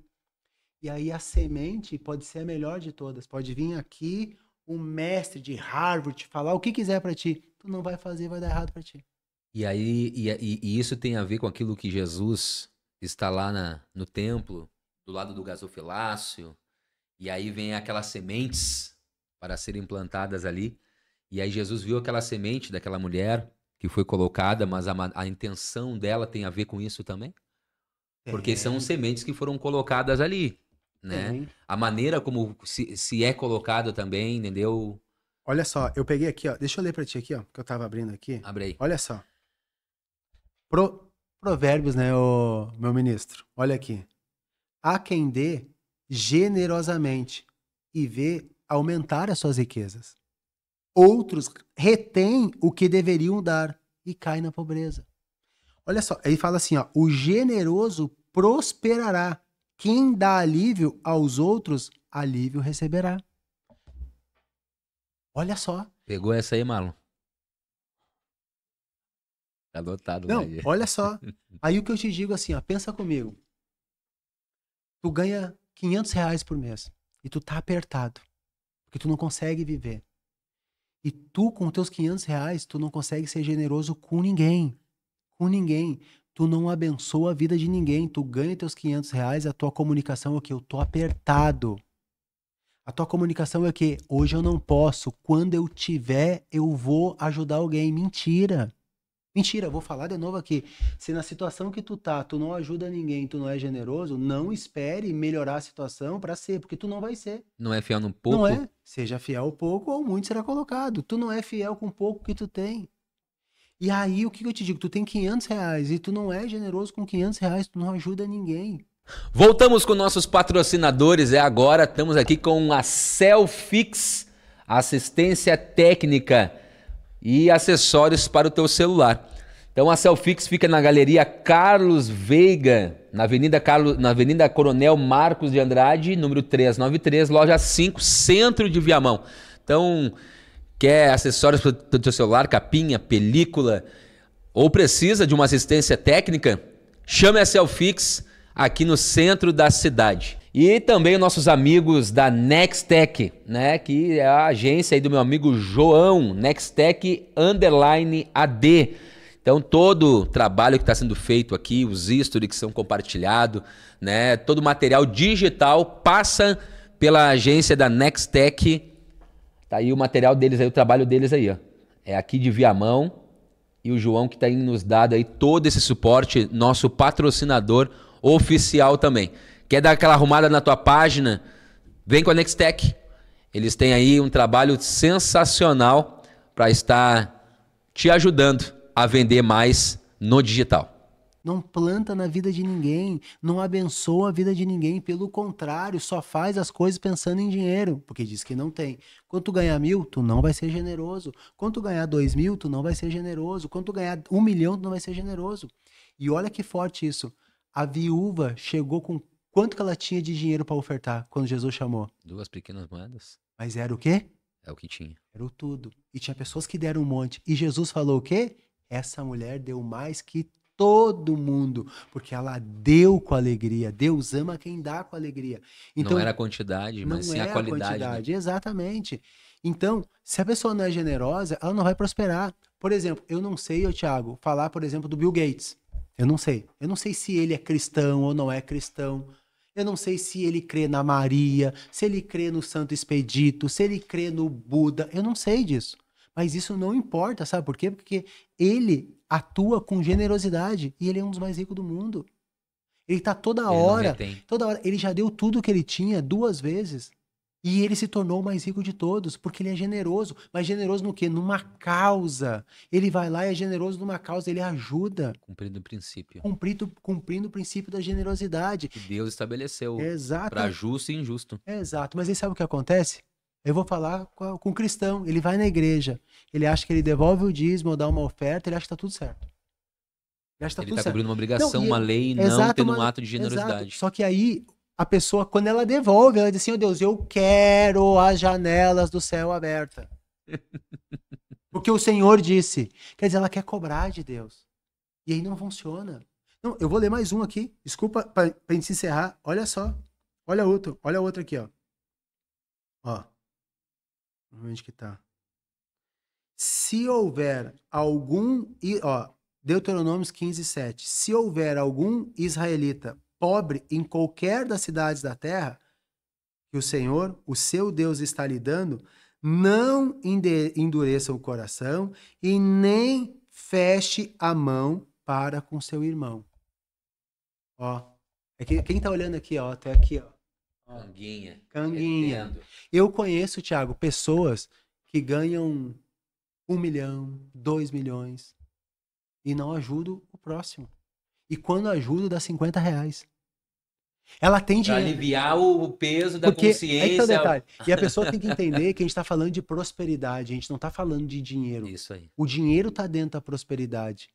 E aí a semente pode ser a melhor de todas, pode vir aqui um mestre de Harvard falar o que quiser para ti, tu não vai fazer, vai dar errado para ti. E aí, e isso tem a ver com aquilo que Jesus está lá no templo, do lado do gasofilácio, e aí vem aquelas sementes para serem plantadas ali, e aí Jesus viu aquela semente daquela mulher que foi colocada, mas a intenção dela tem a ver com isso também? Porque são sementes que foram colocadas ali, né? Tem. A maneira como se é colocado também, entendeu? Olha só, eu peguei aqui, ó. Deixa eu ler pra ti aqui, ó, que eu tava abrindo aqui. Abre aí. Olha só. Provérbios, né, o meu ministro? Olha aqui. Há quem dê generosamente e vê aumentar as suas riquezas. outros retêm o que deveriam dar e caem na pobreza. Olha só, ele fala assim, ó, o generoso prosperará. Quem dá alívio aos outros, alívio receberá. Olha só. Pegou essa aí, Marlon? Tá anotado lá. Não, olha só. Aí o que eu te digo assim, ó, pensa comigo. Tu ganha R$ 500 por mês e tu tá apertado, porque tu não consegue viver. E tu, com teus R$ 500, tu não consegue ser generoso com ninguém. Com ninguém. Tu não abençoa a vida de ninguém. Tu ganha teus R$ 500, a tua comunicação é o quê? Eu tô apertado. A tua comunicação é o quê? Hoje eu não posso. Quando eu tiver, eu vou ajudar alguém. Mentira. Mentira, vou falar de novo aqui. Se na situação que tu tá, tu não ajuda ninguém, tu não é generoso, não espere melhorar a situação pra ser, porque tu não vai ser. Não é fiel no Não pouco? é? Seja fiel ao pouco ou muito será colocado. Tu não é fiel com o pouco que tu tem. E aí, o que eu te digo? Tu tem R$ 500 e tu não é generoso com R$ 500, tu não ajuda ninguém. Voltamos com nossos patrocinadores. Agora estamos aqui com a Cellfix, assistência técnica e acessórios para o teu celular. Então a Cellfix fica na Galeria Carlos Veiga, na Avenida Coronel Marcos de Andrade, número 393, loja 5, centro de Viamão. Então, quer acessórios para o teu celular, capinha, película, ou precisa de uma assistência técnica? Chame a Cellfix aqui no centro da cidade. E também nossos amigos da Nextech, né, que é a agência aí do meu amigo João, Nextech_AD. Então todo o trabalho que está sendo feito aqui, os stories que são compartilhados, né, todo o material digital passa pela agência da Nextech. Tá aí o material deles aí, o trabalho deles aí, ó. É aqui de Viamão e o João que está nos dando aí todo esse suporte, nosso patrocinador oficial também. Quer dar aquela arrumada na tua página? Vem com a Nextech. Eles têm aí um trabalho sensacional para estar te ajudando a vender mais no digital. Não planta na vida de ninguém, não abençoa a vida de ninguém, pelo contrário, só faz as coisas pensando em dinheiro, porque diz que não tem. Quando tu ganhar 1.000, tu não vai ser generoso. Quando tu ganhar 2.000, tu não vai ser generoso. Quando tu ganhar 1 milhão, tu não vai ser generoso. E olha que forte isso. A viúva chegou com quanto que ela tinha de dinheiro para ofertar quando Jesus chamou? 2 pequenas moedas. Mas era o quê? É o que tinha. Era o tudo. E tinha pessoas que deram um monte. E Jesus falou o quê? Essa mulher deu mais que todo mundo, porque ela deu com alegria. Deus ama quem dá com alegria. Então, não era a quantidade, mas sim a qualidade. Né? Exatamente. Então, se a pessoa não é generosa, ela não vai prosperar. Por exemplo, eu não sei, Thiago, falar, por exemplo, do Bill Gates. Eu não sei. Eu não sei se ele é cristão ou não é cristão. Eu não sei se ele crê na Maria, se ele crê no Santo Expedito, se ele crê no Buda. Eu não sei disso. Mas isso não importa, sabe por quê? Porque ele atua com generosidade e ele é um dos mais ricos do mundo. Ele tá toda hora, ele já deu tudo que ele tinha 2 vezes. E ele se tornou o mais rico de todos, porque ele é generoso. Mas generoso no quê? Numa causa. Ele vai lá e é generoso numa causa, ele ajuda. Cumprindo o princípio. Cumprindo o princípio da generosidade. Que Deus estabeleceu Exato. para justo e injusto. Exato. Mas aí sabe o que acontece? Eu vou falar com o cristão. Ele vai na igreja. Ele acha que ele devolve o dízimo ou dá uma oferta, ele acha que tá tudo certo. Ele está cumprindo uma obrigação, uma lei, não exato, tendo um ato de generosidade. Exato. Só que aí, a pessoa, quando ela devolve, ela diz assim, Deus, eu quero as janelas do céu abertas. Porque o Senhor disse. Quer dizer, ela quer cobrar de Deus. E aí não funciona. Não, eu vou ler mais um aqui. Desculpa, pra gente se encerrar. Olha só. Olha outro aqui, ó. Ó. Onde que tá? Se houver algum... Ó, Deuteronômios 15:7. Se houver algum israelita pobre em qualquer das cidades da terra, que o Senhor, o seu Deus, está lhe dando, não endureça o coração e nem feche a mão para com seu irmão. Ó, quem tá olhando aqui, ó, tá aqui, ó. Canguinha. Eu conheço, Thiago, pessoas que ganham 1 milhão, 2 milhões e não ajudam o próximo. E quando ajuda, dá R$ 50. Ela tem Pra dinheiro. aliviar o peso da Porque aí que tá o consciência. detalhe. E a pessoa tem que entender que a gente tá falando de prosperidade, a gente não tá falando de dinheiro. Isso aí. O dinheiro tá dentro da prosperidade,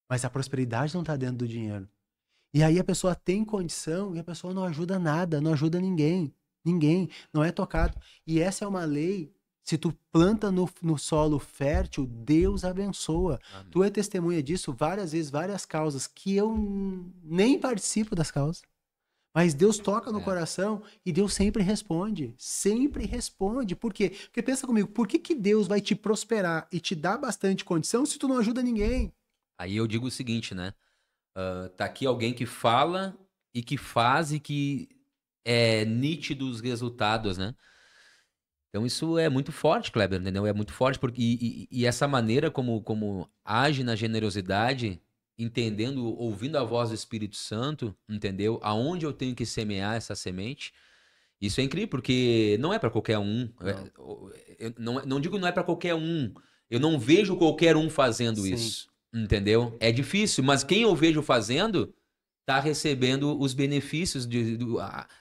mas a prosperidade não tá dentro do dinheiro. E aí a pessoa tem condição e a pessoa não ajuda nada, não ajuda ninguém. Ninguém, não é tocado. E essa é uma lei, se tu planta no solo fértil, Deus abençoa. Amém. Tu é testemunha disso várias vezes, várias causas, que eu nem participo das causas. Mas Deus toca no coração e Deus sempre responde. Sempre responde. Por quê? Porque pensa comigo, por que Deus vai te prosperar e te dar bastante condição se tu não ajuda ninguém? Aí eu digo o seguinte, né? Tá aqui alguém que fala e que faz e que é nítido os resultados, né? Então isso é muito forte, Kleber, entendeu? É muito forte porque e essa maneira como age na generosidade, entendendo, ouvindo a voz do Espírito Santo, entendeu? Aonde eu tenho que semear essa semente. Isso é incrível, porque não é para qualquer um. Eu não digo não é para qualquer um. Eu não vejo qualquer um fazendo Sim. isso, entendeu? É difícil, mas quem eu vejo fazendo tá recebendo os benefícios,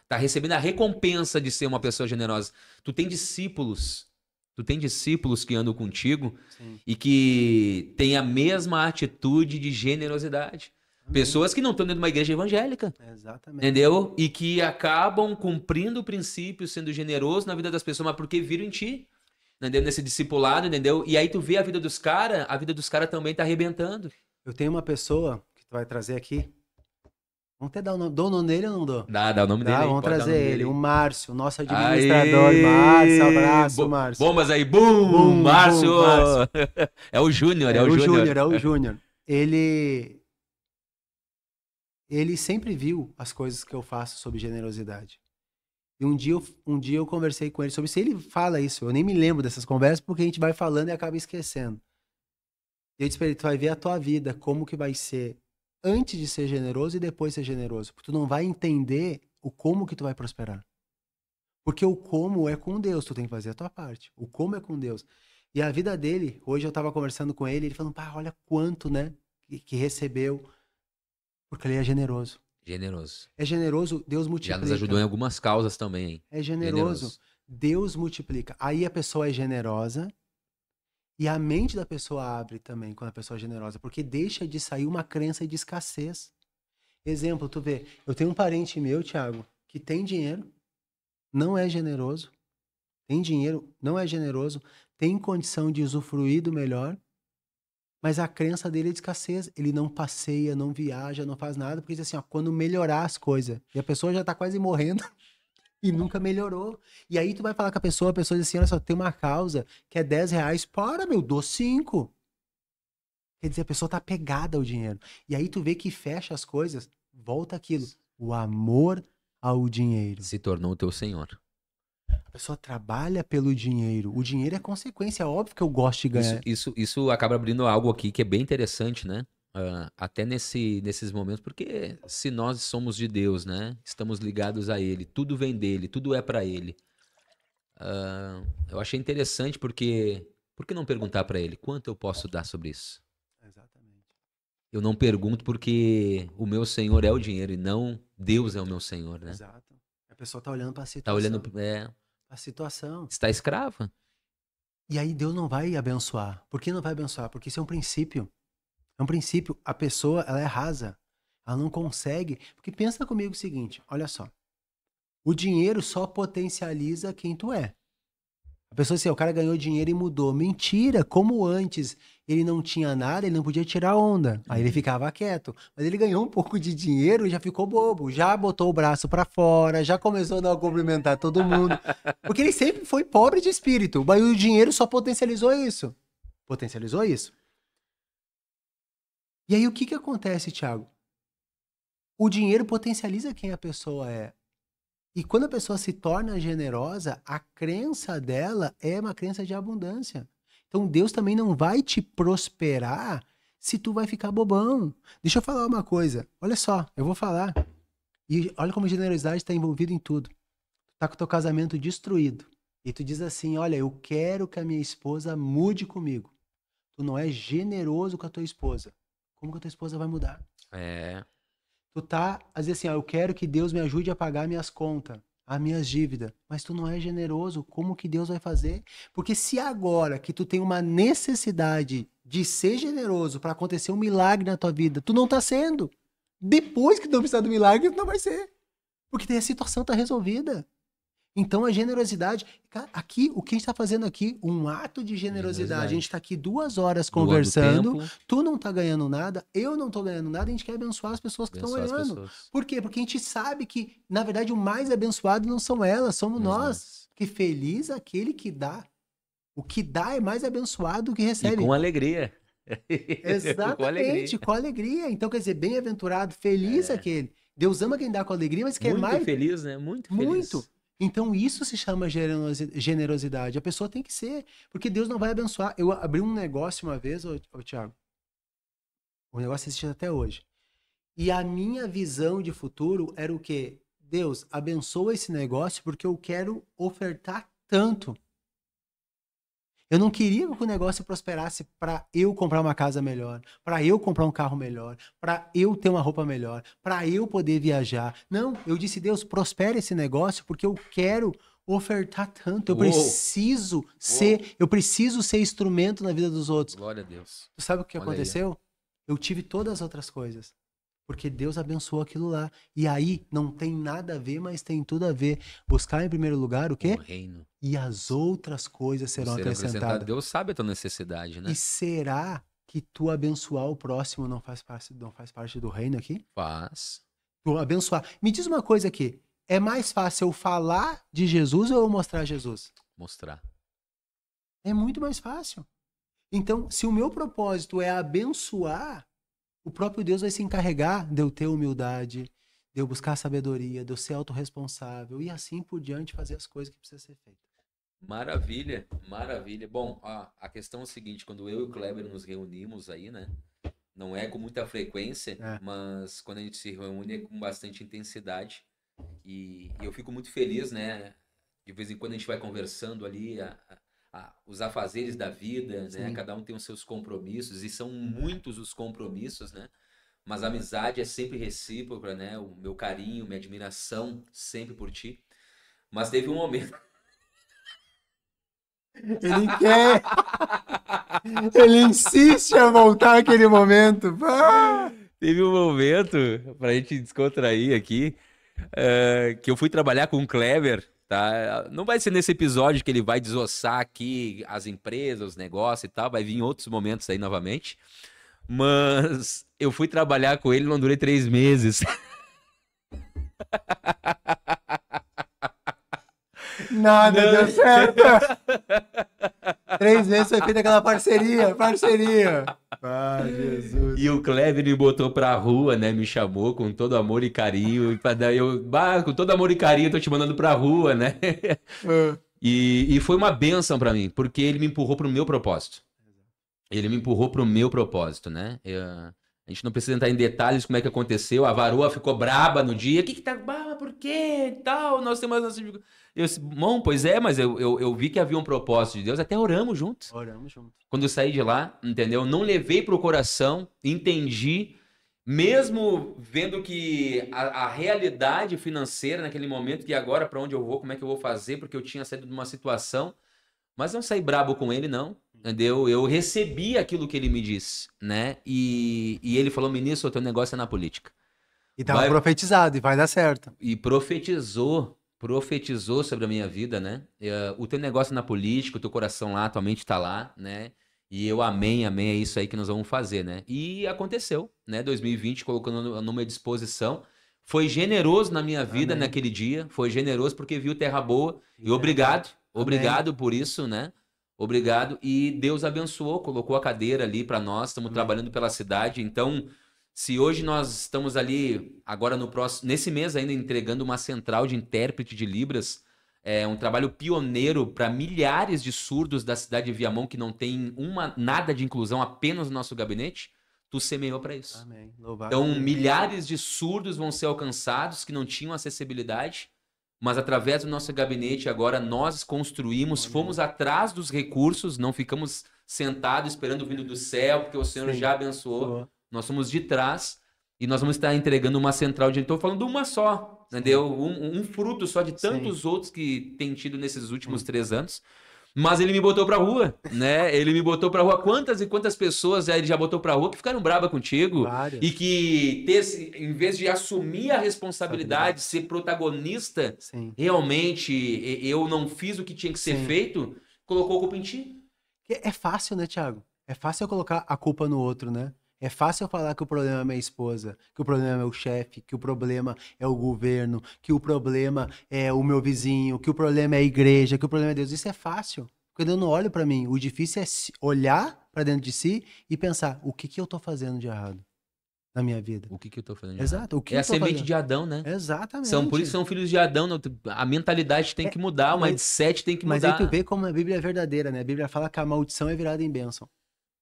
tá recebendo a recompensa de ser uma pessoa generosa. Tu tem discípulos que andam contigo Sim. e que têm a mesma atitude de generosidade. Amém. Pessoas que não estão dentro de uma igreja evangélica. Exatamente. Entendeu? E que acabam cumprindo o princípio, sendo generoso na vida das pessoas, mas porque viram em ti, entendeu? Nesse discipulado, entendeu? E aí tu vê a vida dos caras também tá arrebentando. Eu tenho uma pessoa que tu vai trazer aqui. Vamos ter dar o nome. Dou o nome dele ou não dou? Dá o nome dele aí. Vamos Pode dar o trazer nome ele, dele o aí. Márcio, nosso administrador. Márcio, abraço, Márcio. Bombas aí, bum! Bum, Márcio! bum, Márcio. É o Júnior, É o Júnior. Ele sempre viu as coisas que eu faço sobre generosidade. E um dia eu conversei com ele sobre isso. Ele fala isso, eu nem me lembro dessas conversas porque a gente vai falando e acaba esquecendo. E eu disse pra ele, tu vai ver a tua vida, como que vai ser antes de ser generoso e depois ser generoso. Porque tu não vai entender o como que tu vai prosperar. Porque o como é com Deus, tu tem que fazer a tua parte. O como é com Deus. E a vida dele, hoje eu tava conversando com ele, ele falando, pá, olha quanto, né, que recebeu. Porque ele é generoso. Generoso. É generoso, Deus Já multiplica. nos ajudou em algumas causas também, hein? É generoso, Deus multiplica. Aí a pessoa é generosa e a mente da pessoa abre também quando a pessoa é generosa, porque deixa de sair uma crença de escassez. Exemplo, tu vê, eu tenho um parente meu, Thiago, que tem dinheiro, não é generoso, tem dinheiro, não é generoso, tem condição de usufruir do melhor, mas a crença dele é de escassez. Ele não passeia, não viaja, não faz nada, porque diz assim, ó, quando melhorar as coisas, e a pessoa já tá quase morrendo, e nunca melhorou. E aí tu vai falar com a pessoa diz assim, olha só, tem uma causa que é R$10. Para, meu, dou 5. Quer dizer, a pessoa tá apegada ao dinheiro. E aí tu vê que fecha as coisas, volta aquilo. O amor ao dinheiro. Se tornou o teu senhor. A pessoa trabalha pelo dinheiro. O dinheiro é consequência. É óbvio que eu gosto de ganhar. Isso acaba abrindo algo aqui que é bem interessante, né? Até nesses momentos, porque se nós somos de Deus, né? Estamos ligados a Ele, tudo vem dele, tudo é para Ele. Eu achei interessante porque, por que não perguntar para Ele quanto eu posso dar sobre isso? Exatamente. Eu não pergunto porque o meu Senhor é o dinheiro e não Deus é o meu Senhor, né? Exato. A pessoa tá olhando pra Tá situação. olhando, A situação. está escrava. E aí Deus não vai abençoar. Por que não vai abençoar? Porque isso é um princípio. É um princípio. A pessoa, ela é rasa. Ela não consegue. Porque pensa comigo o seguinte, olha só. O dinheiro só potencializa quem tu é. A pessoa assim, o cara ganhou dinheiro e mudou. Mentira, como antes ele não tinha nada, ele não podia tirar onda. Aí ele ficava quieto. Mas ele ganhou um pouco de dinheiro e já ficou bobo. Já botou o braço pra fora, já começou a cumprimentar todo mundo. Porque ele sempre foi pobre de espírito. Mas o dinheiro só potencializou isso. Potencializou isso. E aí o que acontece, Thiago? O dinheiro potencializa quem a pessoa é. E quando a pessoa se torna generosa, a crença dela é uma crença de abundância. Então Deus também não vai te prosperar se tu vai ficar bobão. Deixa eu falar uma coisa. Olha só, eu vou falar. E olha como a generosidade está envolvida em tudo. Tu tá com o teu casamento destruído. E tu diz assim, olha, eu quero que a minha esposa mude comigo. Tu não é generoso com a tua esposa. Como que a tua esposa vai mudar? É. Tu tá a dizer assim, ó, eu quero que Deus me ajude a pagar minhas contas, as minhas dívidas. Mas tu não é generoso, como que Deus vai fazer? Porque se agora que tu tem uma necessidade de ser generoso para acontecer um milagre na tua vida, tu não tá sendo. Depois que tu precisar do milagre, tu não vai ser. Porque daí a situação tá resolvida. Então a generosidade, cara, aqui, o que a gente está fazendo aqui, um ato de generosidade. A gente está aqui 2 horas conversando, tempo. tu não tá ganhando nada, eu não tô ganhando nada, a gente quer abençoar as pessoas que estão Abençoar as olhando. pessoas. Por quê? Porque a gente sabe que, na verdade, o mais abençoado não são elas, somos nós. Que feliz aquele que dá. O que dá é mais abençoado do que E recebe. com alegria. Exatamente, com alegria. Então, quer dizer, bem-aventurado, feliz aquele. Deus ama quem dá com alegria, mas quer Muito mais. feliz, né? Muito Muito. feliz. Então, isso se chama generosidade. A pessoa tem que ser, porque Deus não vai abençoar. Eu abri um negócio uma vez, ô Thiago. O negócio existe até hoje. E a minha visão de futuro era o quê? Deus, abençoa esse negócio porque eu quero ofertar tanto. Eu não queria que o negócio prosperasse para eu comprar uma casa melhor, para eu comprar um carro melhor, para eu ter uma roupa melhor, para eu poder viajar. Não, eu disse, Deus, prospere esse negócio porque eu quero ofertar tanto. Eu preciso ser instrumento na vida dos outros. Glória a Deus. Tu sabe o que Olha aí, aconteceu? Eu tive todas as outras coisas. Porque Deus abençoou aquilo lá. E aí não tem nada a ver, mas tem tudo a ver. Buscar em primeiro lugar o quê? O reino. E as outras coisas serão acrescentadas. Deus sabe a tua necessidade, né? E será que tu abençoar o próximo não faz parte do reino aqui? Faz. Tu abençoar. Me diz uma coisa aqui. É mais fácil eu falar de Jesus ou eu mostrar Jesus? Mostrar. É muito mais fácil. Então, se o meu propósito é abençoar, o próprio Deus vai se encarregar de eu ter humildade, de eu buscar sabedoria, de eu ser autorresponsável e assim por diante fazer as coisas que precisam ser feitas. Maravilha, maravilha. Bom, a questão é o seguinte, quando eu e o Kleber nos reunimos aí, né? Não é com muita frequência, mas quando a gente se reúne é com bastante intensidade. E eu fico muito feliz, né? De vez em quando a gente vai conversando ali, os afazeres da vida, né? Sim. Cada um tem os seus compromissos, e são muitos os compromissos, né? Mas a amizade é sempre recíproca, né? O meu carinho, minha admiração sempre por ti. Mas teve um momento... Ele quer. Ele insiste a voltar aquele momento. Teve um momento, pra gente descontrair aqui, que eu fui trabalhar com o Kleber, tá? Não vai ser nesse episódio que ele vai desossar aqui as empresas, os negócios e tal, vai vir em outros momentos aí novamente. Mas eu fui trabalhar com ele, não durei 3 meses. Nada deu certo. 3 vezes foi feita aquela parceria. Ah, Jesus. E o Kleber me botou pra rua, né? Me chamou com todo amor e carinho. Com todo amor e carinho, tô te mandando pra rua, né? E foi uma bênção pra mim, porque ele me empurrou pro meu propósito. Ele me empurrou pro meu propósito, né? A gente não precisa entrar em detalhes como é que aconteceu. A varoa ficou braba no dia. O que tá... por quê? Tal, nós temos... Eu disse, bom, pois é, mas eu vi que havia um propósito de Deus. Até oramos juntos. Oramos juntos. Quando eu saí de lá, entendeu? Não levei pro coração, entendi. Mesmo vendo que a realidade financeira naquele momento, que agora para onde eu vou, como é que eu vou fazer, porque eu tinha saído de uma situação, mas não saí brabo com ele, não, entendeu? Eu recebi aquilo que ele me disse, né? E ele falou, ministro, o teu negócio é na política. E tava profetizado, e vai dar certo. E profetizou sobre a minha vida, né? O teu negócio é na política, o teu coração lá, tua mente tá lá, né? E eu amém, é isso aí que nós vamos fazer, né? E aconteceu, né? 2020, colocando numa disposição. Foi generoso na minha vida naquele dia. Foi generoso porque viu terra boa. E obrigado. Obrigado por isso, né? Obrigado. E Deus abençoou, colocou a cadeira ali para nós. Estamos trabalhando pela cidade. Então, se hoje nós estamos ali, agora nesse mês ainda, entregando uma central de intérprete de Libras, um trabalho pioneiro para milhares de surdos da cidade de Viamão que não tem nada de inclusão, apenas no nosso gabinete, tu semeou para isso. Amém. Louvado. Então, milhares de surdos vão ser alcançados que não tinham acessibilidade, mas através do nosso gabinete agora nós construímos, fomos atrás dos recursos, não ficamos sentados esperando o vindo do céu, porque o Senhor já abençoou. Nós somos de trás e nós vamos estar entregando uma central de... Estou falando de uma só, entendeu? Um fruto só de tantos outros que tem tido nesses últimos 3 anos. Mas ele me botou pra rua, né? Ele me botou pra rua. Quantas e quantas pessoas ele já botou pra rua que ficaram bravas contigo? Várias. E que, em vez de assumir a responsabilidade, ser protagonista, Sim. realmente eu não fiz o que tinha que ser feito, colocou a culpa em ti. É fácil, né, Thiago? É fácil eu colocar a culpa no outro, né? É fácil eu falar que o problema é minha esposa, que o problema é meu chefe, que o problema é o governo, que o problema é o meu vizinho, que o problema é a igreja, que o problema é Deus. Isso é fácil, quando eu não olho pra mim. O difícil é olhar pra dentro de si e pensar, o que eu tô fazendo de errado na minha vida? O que eu tô fazendo de Exato. errado? O que É eu a tô semente fazendo? de Adão, né? Exatamente. Por isso são filhos de Adão. A mentalidade tem que mudar, o mindset tem que Mas aí tu mudar. vê como a Bíblia é verdadeira, né? A Bíblia fala que a maldição é virada em bênção.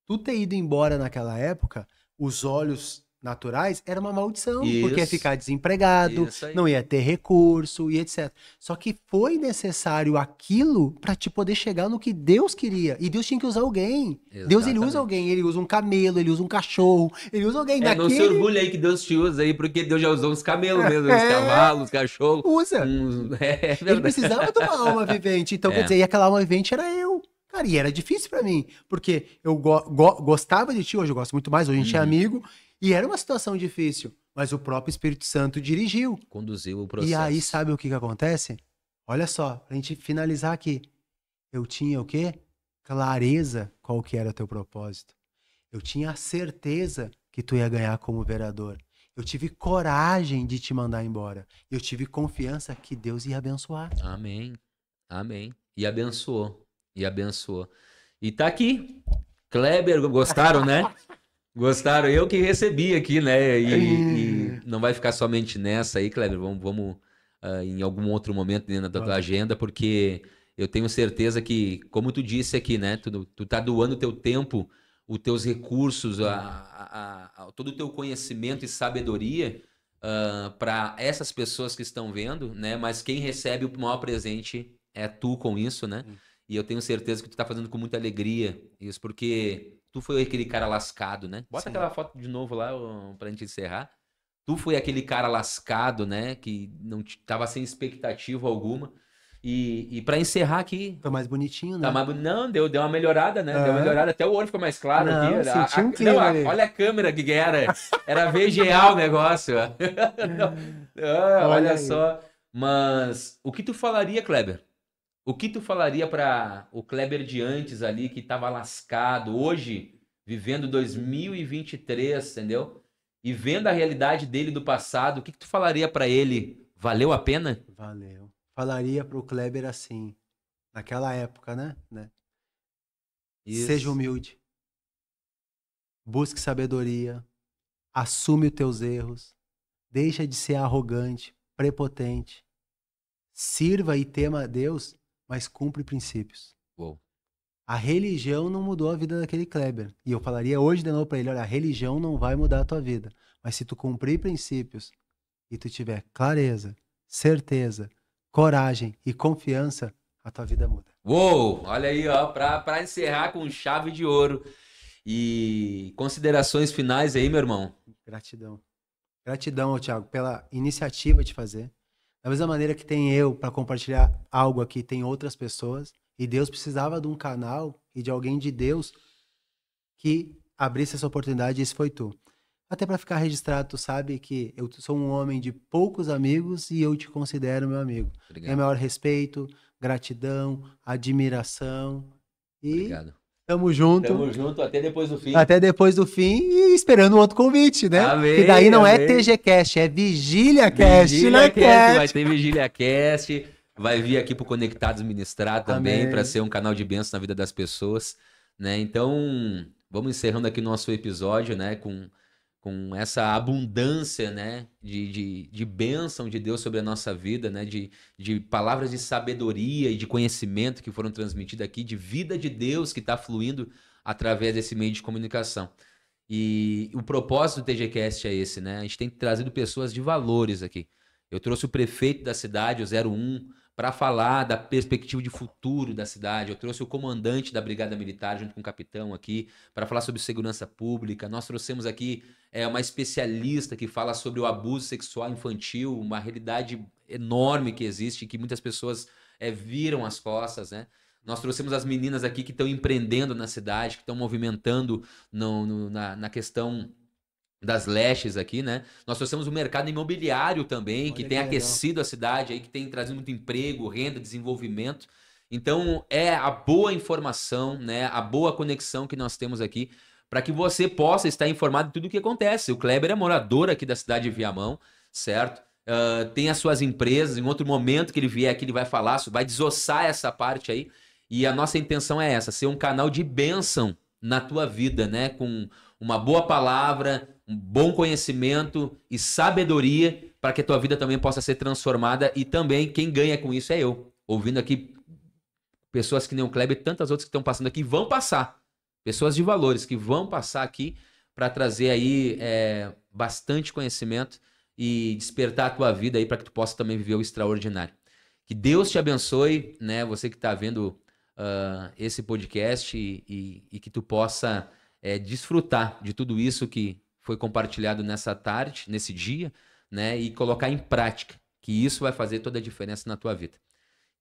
Tu ter ido embora naquela época, os olhos naturais era uma maldição, porque ia Isso. ficar desempregado, Isso aí. não ia ter recurso e etc. Só que foi necessário aquilo para te poder chegar no que Deus queria. E Deus tinha que usar alguém. Deus, ele usa Exatamente. alguém, ele usa um camelo, ele usa um cachorro, ele usa alguém Não se orgulha aí que Deus te usa aí, porque Deus já usou uns camelos mesmo, uns cavalos, uns cachorros. Usa. É verdade. Ele precisava de uma alma vivente. Então, quer dizer, e aquela alma vivente era eu. Cara, e era difícil pra mim, porque eu gostava de ti, hoje eu gosto muito mais, hoje a gente é amigo, e era uma situação difícil, mas o próprio Espírito Santo dirigiu. Conduziu o processo. E aí, sabe o que acontece? Olha só, pra gente finalizar aqui. Eu tinha o quê? Clareza qual que era o teu propósito. Eu tinha a certeza que tu ia ganhar como vereador. Eu tive coragem de te mandar embora. Eu tive confiança que Deus ia abençoar. Amém. Amém. E abençoou. E abençoou. E tá aqui. Kleber, gostaram, né? Gostaram? Eu que recebi aqui, né? E não vai ficar somente nessa aí, Kleber. Vamos em algum outro momento dentro da tua agenda, porque eu tenho certeza que, como tu disse aqui, né? Tu tá doando o teu tempo, os teus recursos, todo o teu conhecimento e sabedoria para essas pessoas que estão vendo, né? Mas quem recebe o maior presente é tu com isso, né? E eu tenho certeza que tu tá fazendo com muita alegria isso, porque tu foi aquele cara lascado, né? Bota aquela foto de novo lá pra gente encerrar. Tu foi aquele cara lascado, né? Que não tava sem expectativa alguma. E para encerrar aqui... Tá mais bonitinho, né? Tá mais Não, deu uma melhorada, né? Deu uma melhorada. Até o olho ficou mais claro Não, aqui. senti um clima ali. Olha a câmera que era. Era VGA o negócio. Olha só. Mas o que tu falaria, Kleber? O que tu falaria para o Kleber de antes ali, que tava lascado, hoje, vivendo 2023, entendeu? E vendo a realidade dele do passado, o que tu falaria para ele? Valeu a pena? Valeu. Falaria pro Kleber assim, naquela época, né? Isso. Seja humilde. Busque sabedoria. Assume os teus erros. Deixa de ser arrogante, prepotente. Sirva e tema a Deus, mas cumpre princípios. Uou. A religião não mudou a vida daquele Kleber. E eu falaria hoje de novo pra ele, olha, a religião não vai mudar a tua vida. Mas se tu cumprir princípios e tu tiver clareza, certeza, coragem e confiança, a tua vida muda. Uou! Olha aí, ó, pra encerrar com chave de ouro. E considerações finais aí, meu irmão? Gratidão. Gratidão, Thiago, pela iniciativa de fazer. Da mesma maneira que tem eu para compartilhar algo aqui, tem outras pessoas. E Deus precisava de um canal e de alguém de Deus que abrisse essa oportunidade, e esse foi tu. Até para ficar registrado, tu sabe que eu sou um homem de poucos amigos e eu te considero meu amigo. Obrigado. É maior respeito, gratidão, admiração e Obrigado. tamo junto. Tamo junto até depois do fim. Até depois do fim e esperando outro convite, né? Amém, que daí não amém. é TGCast, é VigíliaCast, Vigília Cast, né? vai ter Vigília Cast, vai vir aqui pro Conectados ministrar também, Amém. para ser um canal de bênção na vida das pessoas, né? Então, vamos encerrando aqui nosso episódio, né? Com essa abundância, né? De bênção de Deus sobre a nossa vida, né? De palavras de sabedoria e de conhecimento que foram transmitidas aqui, de vida de Deus que está fluindo através desse meio de comunicação. E o propósito do TGCast é esse, né? A gente tem trazido pessoas de valores aqui. Eu trouxe o prefeito da cidade, o 01, para falar da perspectiva de futuro da cidade. Eu trouxe o comandante da Brigada Militar junto com o capitão aqui para falar sobre segurança pública. Nós trouxemos aqui uma especialista que fala sobre o abuso sexual infantil, uma realidade enorme que existe, que muitas pessoas viram as costas, né? Nós trouxemos as meninas aqui que estão empreendendo na cidade, que estão movimentando na questão das leste aqui, né? Nós trouxemos o mercado imobiliário também, que tem aquecido a cidade, aí, que tem trazido muito emprego, renda, desenvolvimento. Então, é a boa informação, né? A boa conexão que nós temos aqui para que você possa estar informado de tudo o que acontece. O Kleber é morador aqui da cidade de Viamão, certo? Tem as suas empresas, em outro momento que ele vier aqui, ele vai falar, vai desossar essa parte aí. E a nossa intenção é essa, ser um canal de bênção na tua vida, né? Com uma boa palavra, um bom conhecimento e sabedoria para que a tua vida também possa ser transformada. E também quem ganha com isso é eu. Ouvindo aqui pessoas que nem o Kleber e tantas outras que estão passando aqui, vão passar. Pessoas de valores que vão passar aqui para trazer aí bastante conhecimento e despertar a tua vida aí para que tu possa também viver o extraordinário. Que Deus te abençoe, né? Você que está vendo esse podcast e que tu possa desfrutar de tudo isso que foi compartilhado nessa tarde, nesse dia, né? E colocar em prática, que isso vai fazer toda a diferença na tua vida.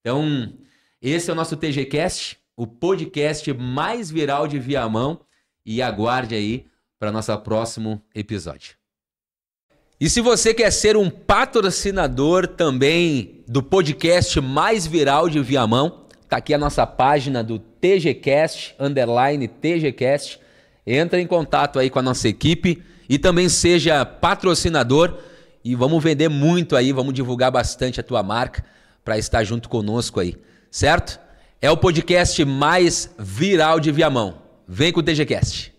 Então, esse é o nosso TGCast, o podcast mais viral de Viamão, e aguarde aí para nosso próximo episódio. E se você quer ser um patrocinador também do podcast mais viral de Viamão, tá aqui a nossa página do TGCast, _TGCast. Entra em contato aí com a nossa equipe e também seja patrocinador e vamos vender muito aí, vamos divulgar bastante a tua marca para estar junto conosco aí, certo? É o podcast mais viral de Viamão. Vem com o TGCast.